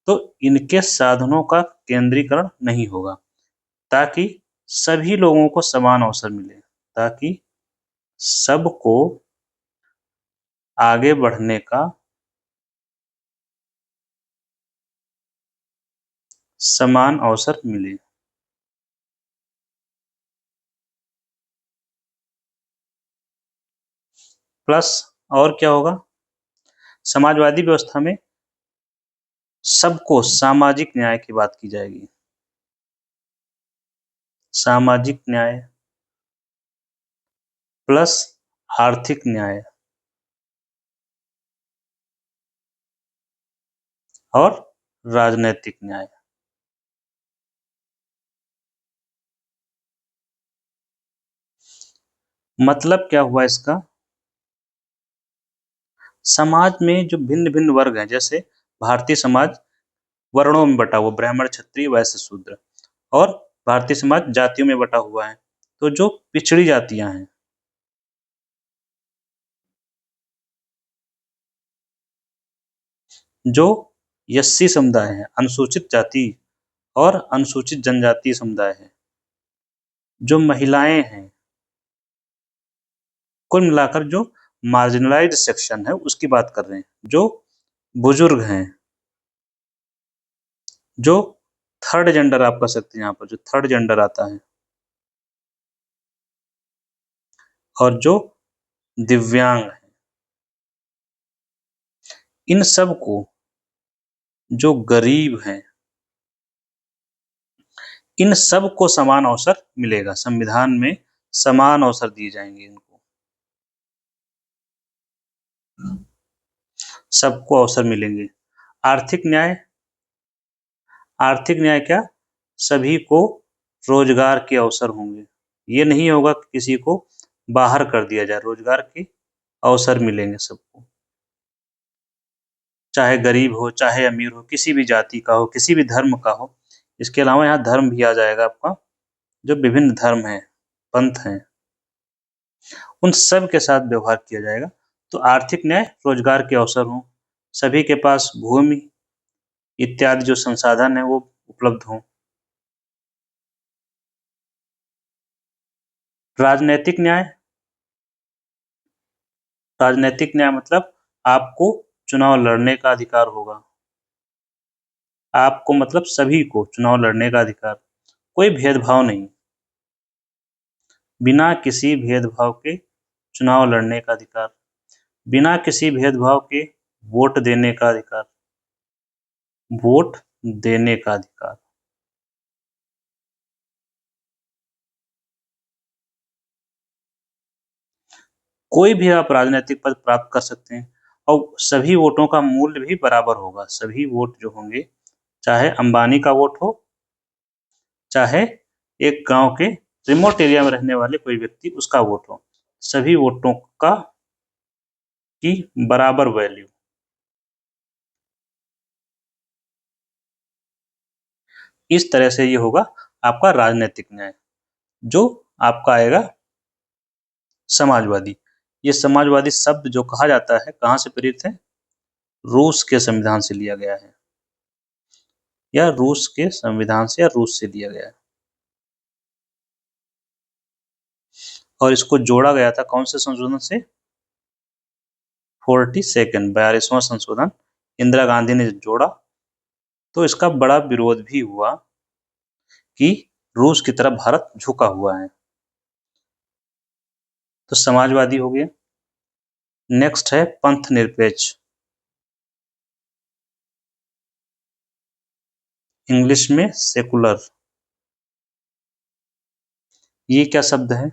A: तो इनके साधनों का केंद्रीकरण नहीं होगा ताकि सभी लोगों को समान अवसर मिले, ताकि सबको आगे बढ़ने का समान अवसर मिले। प्लस और क्या होगा? समाजवादी व्यवस्था में सबको सामाजिक न्याय की बात की जाएगी। सामाजिक न्याय प्लस आर्थिक न्याय और राजनैतिक न्याय। मतलब क्या हुआ इसका? समाज में जो भिन्न-भिन्न वर्ग हैं, जैसे भारतीय समाज वर्णों में बटा हुआ, ब्राह्मण, क्षत्रिय, वैश्य, शूद्र, और भारतीय समाज जातियों में बटा हुआ है। तो जो पिछड़ी जातियां हैं, जो एससी समुदाय है, अनुसूचित जाति और अनुसूचित जनजातीय समुदाय है, जो महिलाएं हैं, कुल मिलाकर जो मार्जिनलाइज्ड सेक्शन है उसकी बात कर रहे हैं, जो बुजुर्ग हैं, जो थर्ड जेंडर आप कह सकते हैं, यहाँ पर जो थर्ड जेंडर आता है, और जो दिव्यांग है, इन सब को, जो गरीब हैं, इन सब को समान अवसर मिलेगा। संविधान में समान अवसर दिए जाएंगे इनको, सबको अवसर मिलेंगे। आर्थिक न्याय, आर्थिक न्याय क्या? सभी को रोजगार के अवसर होंगे। ये नहीं होगा कि किसी को बाहर कर दिया जाए, रोजगार के अवसर मिलेंगे सबको, चाहे गरीब हो, चाहे अमीर हो, किसी भी जाति का हो, किसी भी धर्म का हो। इसके अलावा यहाँ धर्म भी आ जाएगा आपका, जो विभिन्न धर्म हैं, पंथ हैं, उन सब के साथ व्यवहार किया जाएगा। तो आर्थिक न्याय, रोजगार के अवसर हों, सभी के पास भूमि इत्यादि जो संसाधन है वो उपलब्ध हों। राजनैतिक न्याय, राजनैतिक न्याय मतलब आपको चुनाव लड़ने का अधिकार होगा। आपको मतलब सभी को चुनाव लड़ने का अधिकार, कोई भेदभाव नहीं, बिना किसी भेदभाव के चुनाव लड़ने का अधिकार, बिना किसी भेदभाव के वोट देने का अधिकार, वोट देने का अधिकार। कोई भी आप राजनीतिक पद प्राप्त कर सकते हैं और सभी वोटों का मूल्य भी बराबर होगा। सभी वोट जो होंगे, चाहे अंबानी का वोट हो, चाहे एक गांव के रिमोट एरिया में रहने वाले कोई व्यक्ति उसका वोट हो, सभी वोटों का की बराबर वैल्यू। इस तरह से ये होगा आपका राजनीतिक न्याय, जो आपका आएगा समाजवादी। ये समाजवादी शब्द जो कहा जाता है, कहाँ से प्रेरित है? रूस के संविधान से लिया गया है, या रूस के संविधान से, या रूस से लिया गया है। और इसको जोड़ा गया था कौन से संशोधन से? 42वां संशोधन इंदिरा गांधी ने जोड़ा। तो इसका बड़ा विरोध भी हुआ कि रूस की तरफ भारत झुका हुआ है। तो समाजवादी हो गया। नेक्स्ट है पंथ निरपेक्ष, इंग्लिश में सेकुलर। ये क्या शब्द है?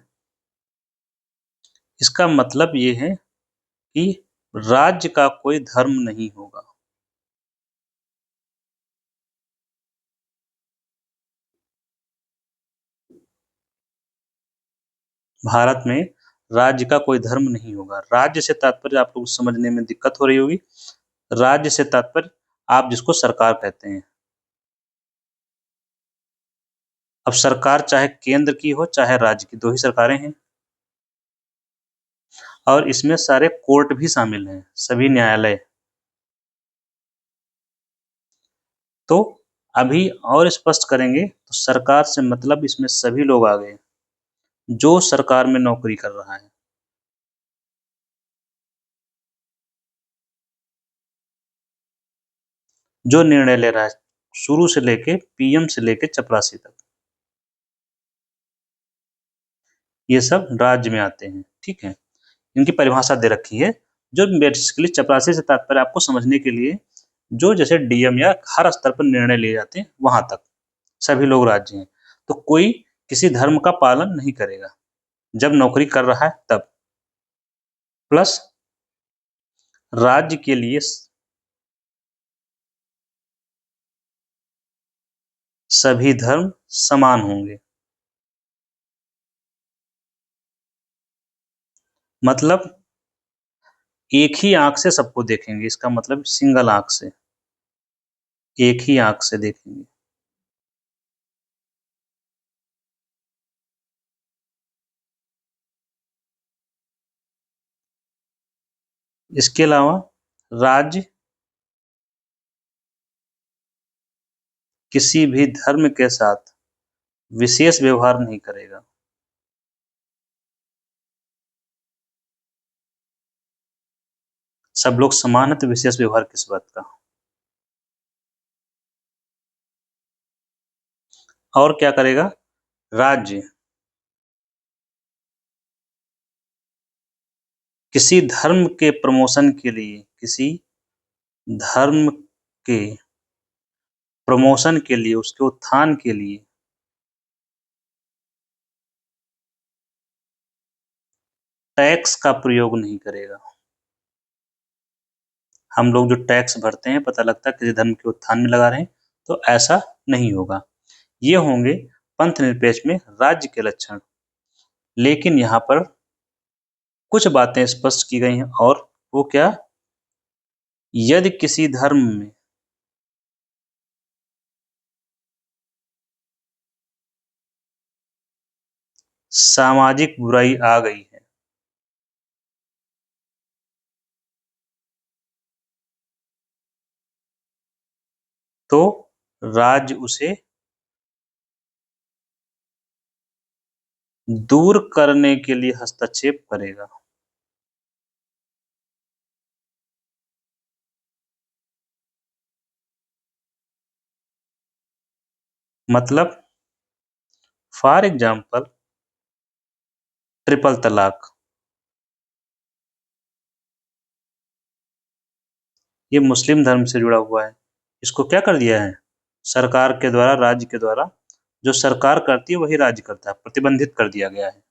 A: इसका मतलब ये है कि राज्य का कोई धर्म नहीं होगा। भारत में राज्य का कोई धर्म नहीं होगा। राज्य से तात्पर्य आप लोग समझने में दिक्कत हो रही होगी। राज्य से तात्पर्य आप जिसको सरकार कहते हैं। अब सरकार चाहे केंद्र की हो चाहे राज्य की, दो ही सरकारें हैं। और इसमें सारे कोर्ट भी शामिल हैं, सभी न्यायालय। तो अभी और स्पष्ट करेंगे तो सरकार से मतलब इसमें सभी लोग आ गए जो सरकार में नौकरी कर रहा है। जो निर्णय ले रहा है, शुरू से लेके पीएम से लेके चपरासी तक, ये सब राज्य में आते हैं। ठीक है, इनकी परिभाषा दे रखी है जो बेसिकली चपरासी से तात्पर्य आपको समझने के लिए, जो जैसे डीएम या हर स्तर पर निर्णय लिए जाते हैं वहां तक सभी लोग राज्य हैं। तो कोई किसी धर्म का पालन नहीं करेगा जब नौकरी कर रहा है तब। प्लस राज्य के लिए सभी धर्म समान होंगे। मतलब एक ही आंख से सबको देखेंगे, इसका मतलब सिंगल आंख से, एक ही आंख से देखेंगे। इसके अलावा राज्य किसी भी धर्म के साथ विशेष व्यवहार नहीं करेगा। सब लोग समान है तो विशेष व्यवहार किस बात का। और क्या करेगा राज्य? किसी धर्म के प्रमोशन के लिए, किसी धर्म के प्रमोशन के लिए, उसके उत्थान के लिए टैक्स का प्रयोग नहीं करेगा। हम लोग जो टैक्स भरते हैं पता लगता है किसी धर्म के उत्थान में लगा रहे हैं, तो ऐसा नहीं होगा। ये होंगे पंथ निरपेक्ष में राज्य के लक्षण। लेकिन यहाँ पर कुछ बातें स्पष्ट की गई हैं, और वो क्या? यदि किसी धर्म में सामाजिक बुराई आ गई है तो राज्य उसे दूर करने के लिए हस्तक्षेप करेगा। मतलब फॉर एग्जाम्पल ट्रिपल तलाक, ये मुस्लिम धर्म से जुड़ा हुआ है। इसको क्या कर दिया है सरकार के द्वारा, राज्य के द्वारा, जो सरकार करती है वही राज्य करता है, प्रतिबंधित कर दिया गया है,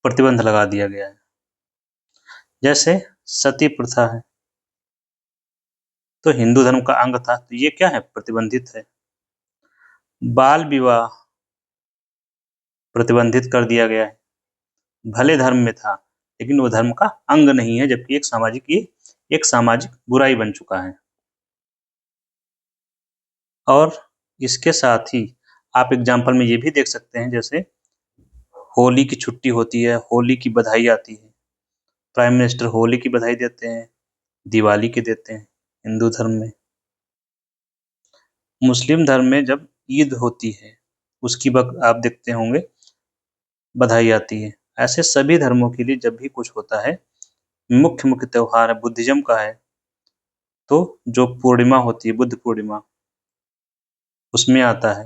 A: प्रतिबंध लगा दिया गया है। जैसे सती प्रथा है, तो हिंदू धर्म का अंग था, तो ये क्या है? प्रतिबंधित है। बाल विवाह प्रतिबंधित कर दिया गया है, भले धर्म में था लेकिन वो धर्म का अंग नहीं है, जबकि एक सामाजिक बुराई बन चुका है। और इसके साथ ही आप एग्जाम्पल में ये भी देख सकते हैं, जैसे होली की छुट्टी होती है, होली की बधाई आती है, प्राइम मिनिस्टर होली की बधाई देते हैं, दिवाली की देते हैं हिंदू धर्म में। मुस्लिम धर्म में जब ईद होती है उसकी आप देखते होंगे बधाई आती है। ऐसे सभी धर्मों के लिए जब भी कुछ होता है, मुख्य मुख्य त्योहार है, बुद्धिज्म का है तो जो पूर्णिमा होती है, बुद्ध पूर्णिमा, उसमें आता है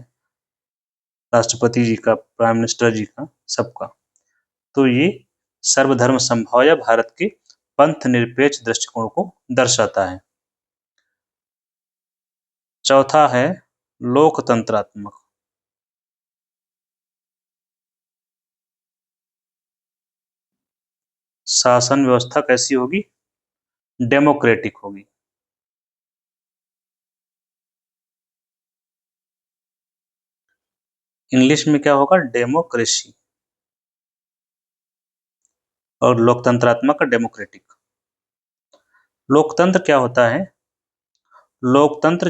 A: राष्ट्रपति जी का, प्राइम मिनिस्टर जी का, सबका। तो ये सर्वधर्म समभाव या भारत के पंथ निरपेक्ष दृष्टिकोण को दर्शाता है। चौथा है लोकतंत्रात्मक। शासन व्यवस्था कैसी होगी? डेमोक्रेटिक होगी। इंग्लिश में क्या होगा? डेमोक्रेसी। और लोकतंत्रात्मक का डेमोक्रेटिक। लोकतंत्र क्या होता है? लोकतंत्र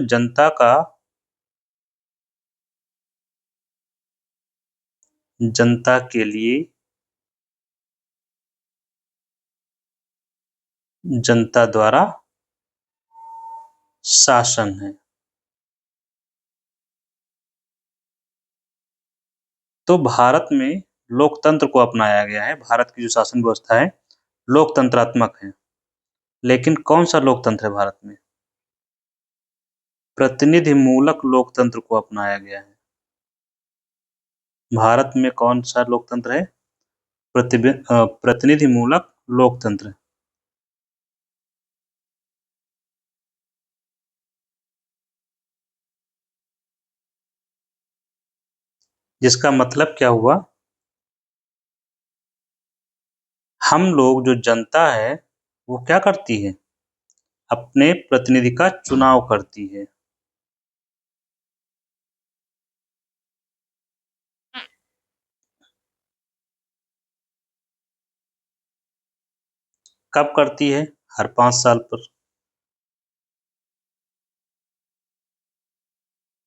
A: जनता के लिए जनता द्वारा शासन है। तो भारत में लोकतंत्र को अपनाया गया है। भारत की जो शासन व्यवस्था है लोकतंत्रात्मक है। लेकिन कौन सा लोकतंत्र है भारत में? प्रतिनिधि मूलक लोकतंत्र को अपनाया गया है। भारत में कौन सा लोकतंत्र है? प्रतिनिधि मूलक लोकतंत्र। जिसका मतलब क्या हुआ? हम लोग जो जनता है वो क्या करती है? अपने प्रतिनिधि का चुनाव करती है। कब करती है? हर 5 साल पर।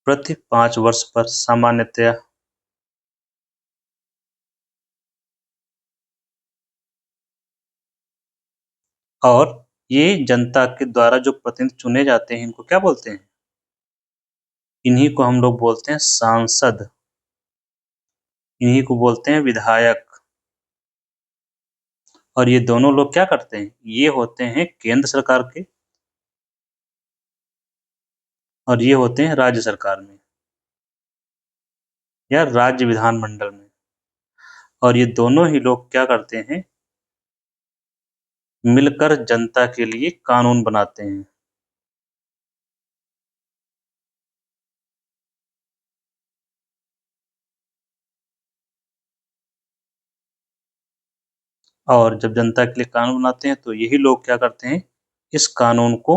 A: प्रति 5 वर्ष पर सामान्यतया। और ये जनता के द्वारा जो प्रतिनिधि चुने जाते हैं इनको क्या बोलते हैं? इन्हीं को हम लोग बोलते हैं सांसद। इन्हीं को बोलते हैं विधायक। और ये दोनों लोग क्या करते हैं? ये होते हैं केंद्र सरकार के और ये होते हैं राज्य सरकार में या राज्य विधानमंडल में। और ये दोनों ही लोग क्या करते हैं? मिलकर जनता के लिए कानून बनाते हैं। और जब जनता के लिए कानून बनाते हैं तो यही लोग क्या करते हैं? इस कानून को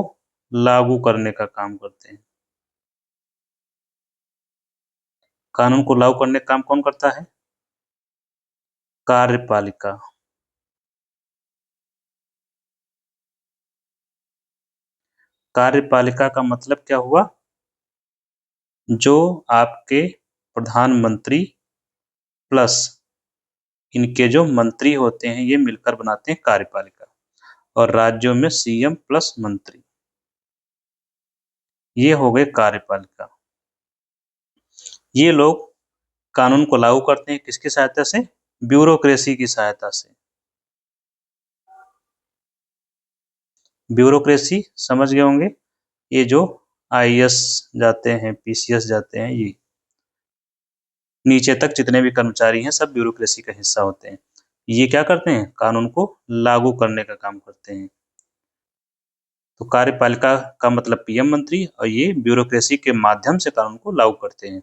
A: लागू करने का काम करते हैं। कानून को लागू करने का काम कौन करता है? कार्यपालिका। कार्यपालिका का मतलब क्या हुआ? जो आपके प्रधानमंत्री प्लस इनके जो मंत्री होते हैं ये मिलकर बनाते हैं कार्यपालिका। और राज्यों में सीएम प्लस मंत्री, ये हो गए कार्यपालिका। ये लोग कानून को लागू करते हैं किसकी सहायता से? ब्यूरोक्रेसी की सहायता से। ब्यूरोक्रेसी समझ गए होंगे। ये जो आईएएस जाते हैं, पीसीएस जाते हैं, ये नीचे तक जितने भी कर्मचारी हैं सब ब्यूरोक्रेसी का हिस्सा होते हैं। ये क्या करते हैं? कानून को लागू करने का काम करते हैं। तो कार्यपालिका का मतलब पीएम मंत्री और ये ब्यूरोक्रेसी के माध्यम से कानून को लागू करते हैं।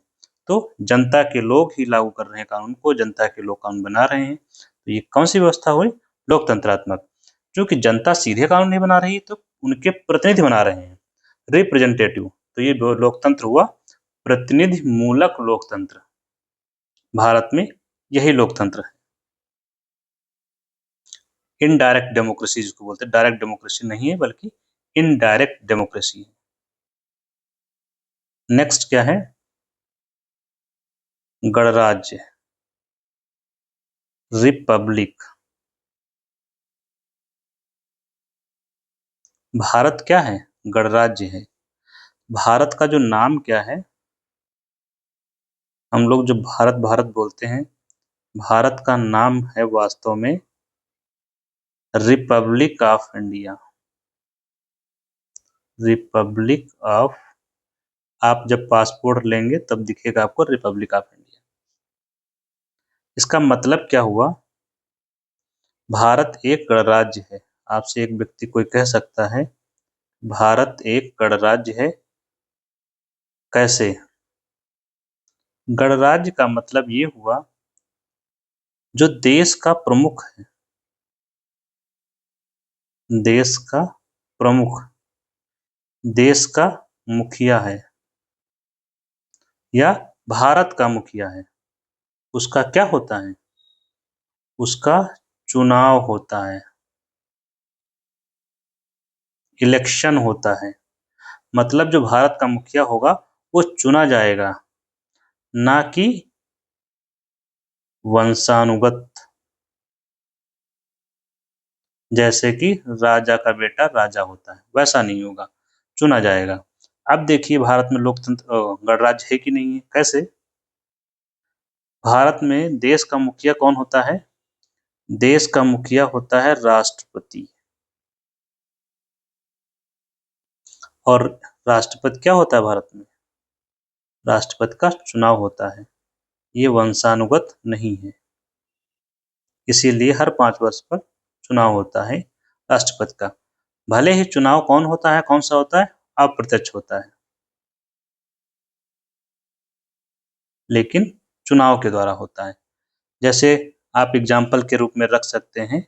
A: तो जनता के लोग ही लागू कर रहे हैं कानून को, जनता के लोग कानून बना रहे हैं। तो ये कौन सी व्यवस्था हुई? लोकतंत्रात्मक। क्योंकि जनता सीधे कानून नहीं बना रही तो उनके प्रतिनिधि बना रहे हैं, रिप्रेजेंटेटिव। तो ये लोकतंत्र हुआ प्रतिनिधि मूलक लोकतंत्र। भारत में यही लोकतंत्र है। इनडायरेक्ट डेमोक्रेसी जिसको बोलते हैं, डायरेक्ट डेमोक्रेसी नहीं है बल्कि इनडायरेक्ट डेमोक्रेसी है। नेक्स्ट क्या है? गणराज्य, रिपब्लिक। भारत क्या है? गणराज्य है। भारत का जो नाम क्या है? हम लोग जो भारत भारत बोलते हैं, भारत का नाम है वास्तव में Republic of India. Republic of, आप जब पासपोर्ट लेंगे तब दिखेगा आपको रिपब्लिक ऑफ इंडिया। इसका मतलब क्या हुआ? भारत एक गणराज्य है। आपसे एक व्यक्ति कोई कह सकता है भारत एक गणराज्य है, कैसे? गणराज्य का मतलब ये हुआ जो देश का प्रमुख है, देश का प्रमुख, देश का मुखिया है या भारत का मुखिया है, उसका क्या होता है? उसका चुनाव होता है, इलेक्शन होता है। मतलब जो भारत का मुखिया होगा वो चुना जाएगा, ना कि वंशानुगत, जैसे कि राजा का बेटा राजा होता है, वैसा नहीं होगा, चुना जाएगा। अब देखिए भारत में लोकतंत्र गणराज्य है कि नहीं है, कैसे? भारत में देश का मुखिया कौन होता है? देश का मुखिया होता है राष्ट्रपति। और राष्ट्रपति क्या होता है भारत में? राष्ट्रपति का चुनाव होता है, ये वंशानुगत नहीं है। इसीलिए हर 5 वर्ष पर चुनाव होता है राष्ट्रपति का। भले ही चुनाव कौन होता है, कौन सा होता है? अप्रत्यक्ष होता है, लेकिन चुनाव के द्वारा होता है। जैसे आप एग्जाम्पल के रूप में रख सकते हैं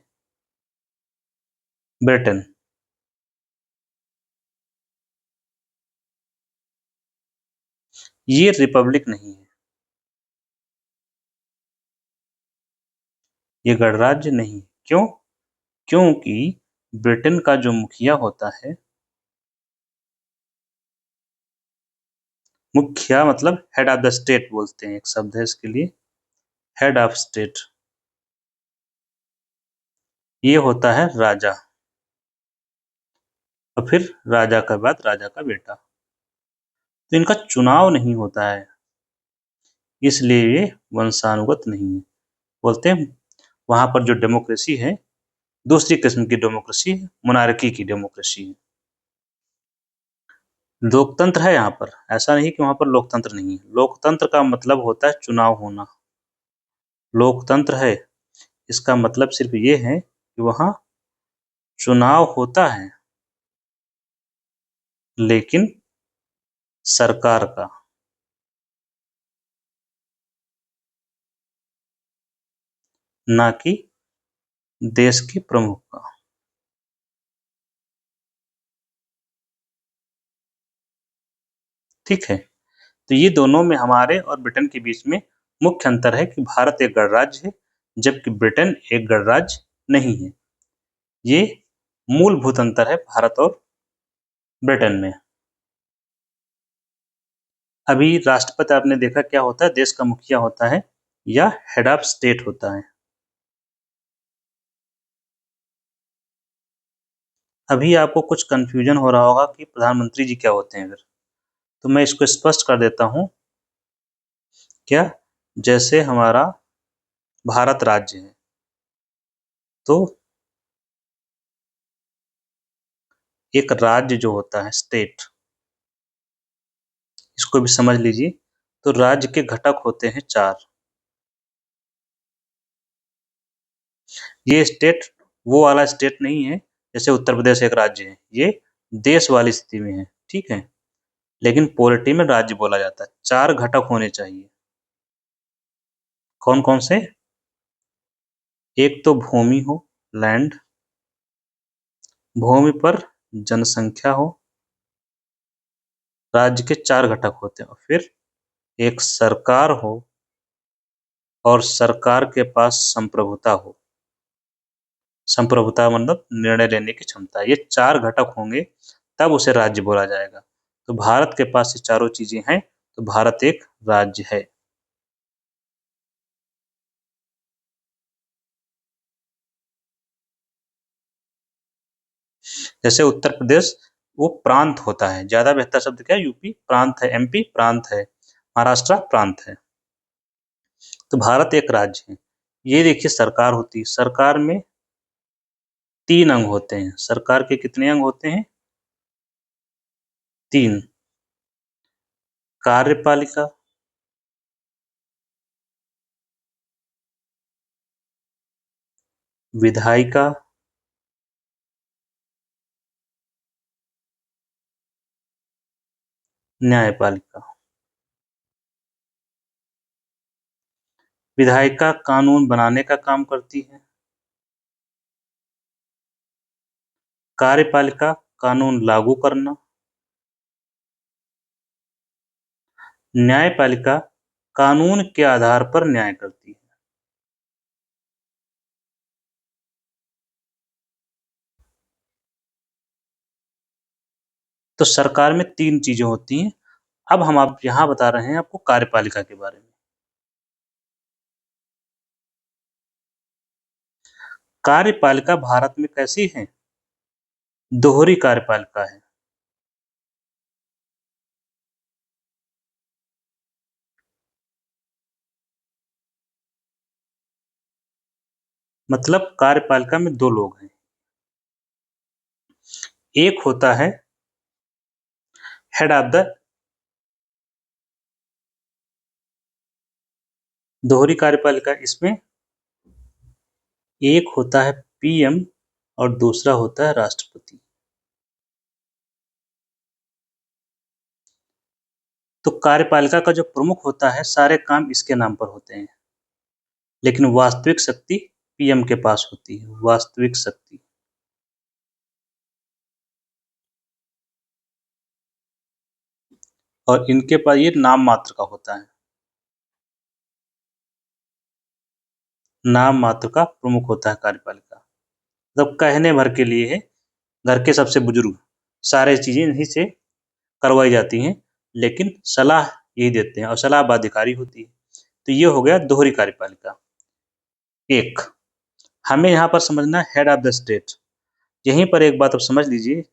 A: ब्रिटेन। ये रिपब्लिक नहीं है, ये गणराज्य नहीं। क्यों? क्योंकि ब्रिटेन का जो मुखिया होता है, मुखिया मतलब हेड ऑफ द स्टेट बोलते हैं, एक शब्द है इसके लिए, हेड ऑफ स्टेट, ये होता है राजा। और फिर राजा के बाद राजा का बेटा। तो इनका चुनाव नहीं होता है, इसलिए ये वंशानुगत नहीं है। बोलते हैं वहां पर जो डेमोक्रेसी है दूसरी किस्म की डेमोक्रेसी है, मोनार्की की डेमोक्रेसी है। लोकतंत्र है यहाँ पर, ऐसा नहीं कि वहां पर लोकतंत्र नहीं है। लोकतंत्र का मतलब होता है चुनाव होना। लोकतंत्र है इसका मतलब सिर्फ ये है कि वहां चुनाव होता है, लेकिन सरकार का, ना कि देश के प्रमुख का। ठीक है, तो ये दोनों में हमारे और ब्रिटेन के बीच में मुख्य अंतर है कि भारत एक गणराज्य है जबकि ब्रिटेन एक गणराज्य नहीं है। ये मूलभूत अंतर है भारत और ब्रिटेन में। अभी राष्ट्रपति आपने देखा क्या होता है? देश का मुखिया होता है या हेड ऑफ स्टेट होता है। अभी आपको कुछ कंफ्यूजन हो रहा होगा कि प्रधानमंत्री जी क्या होते हैं फिर, तो मैं इसको स्पष्ट कर देता हूं। क्या? जैसे हमारा भारत राज्य है, तो एक राज्य जो होता है स्टेट, इसको भी समझ लीजिए। तो राज्य के घटक होते हैं 4। ये स्टेट वो वाला स्टेट नहीं है जैसे उत्तर प्रदेश एक राज्य है, ये देश वाली स्थिति में है, ठीक है। लेकिन पॉलिटी में राज्य बोला जाता है। 4 घटक होने चाहिए। कौन कौन से? एक तो भूमि हो, लैंड, भूमि पर जनसंख्या हो। राज्य के 4 घटक होते हैं। और फिर एक सरकार हो और सरकार के पास संप्रभुता हो। संप्रभुता मतलब निर्णय लेने की क्षमता। ये 4 घटक होंगे तब उसे राज्य बोला जाएगा। तो भारत के पास ये चारों चीजें हैं, तो भारत एक राज्य है। जैसे उत्तर प्रदेश वो प्रांत होता है, ज्यादा बेहतर शब्द क्या है? यूपी प्रांत है, एमपी प्रांत है, महाराष्ट्र प्रांत है। तो भारत एक राज्य है। ये देखिए सरकार होती है, सरकार में 3 अंग होते हैं। सरकार के कितने अंग होते हैं? 3। कार्यपालिका, विधायिका, न्यायपालिका। विधायिका कानून बनाने का काम करती है, कार्यपालिका कानून लागू करना, न्यायपालिका कानून के आधार पर न्याय करती है। तो सरकार में 3 चीजें होती हैं। अब हम आप यहाँ बता रहे हैं आपको कार्यपालिका के बारे में। कार्यपालिका भारत में कैसी है? दोहरी कार्यपालिका है। मतलब कार्यपालिका में 2 लोग हैं। एक होता है हेड ऑफ द दोहरी कार्यपालिका, इसमें एक होता है पीएम और दूसरा होता है राष्ट्रपति। तो कार्यपालिका का जो प्रमुख होता है सारे काम इसके नाम पर होते हैं, लेकिन वास्तविक शक्ति पीएम के पास होती है। वास्तविक शक्ति। और इनके पास ये नाम मात्र का होता है। नाम मात्र का प्रमुख होता है कार्यपालिका। मतलब कहने भर के लिए है, घर के सबसे बुजुर्ग, सारे चीजें इन्हीं से करवाई जाती हैं, लेकिन सलाह यही देते हैं और सलाह बाध्यकारी होती है। तो ये हो गया दोहरी कार्यपालिका। एक हमें यहाँ पर समझना हेड ऑफ द स्टेट। यहीं पर एक बात आप समझ लीजिए,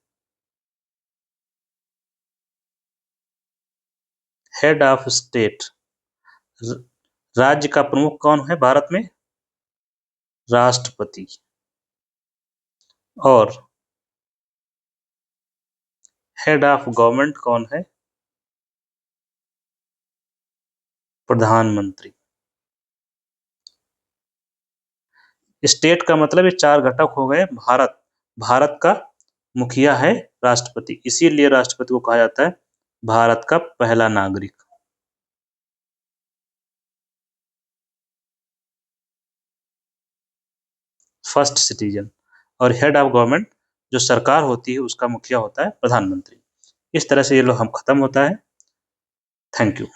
A: हेड ऑफ स्टेट, राज्य का प्रमुख कौन है भारत में? राष्ट्रपति। और हेड ऑफ गवर्नमेंट कौन है? प्रधानमंत्री। स्टेट का मतलब ये 4 घटक हो गए। भारत का मुखिया है राष्ट्रपति, इसीलिए राष्ट्रपति को कहा जाता है भारत का पहला नागरिक, फर्स्ट सिटीजन। और हेड ऑफ गवर्नमेंट जो सरकार होती है उसका मुखिया होता है प्रधानमंत्री। इस तरह से ये लोग हम खत्म होता है। Thank you.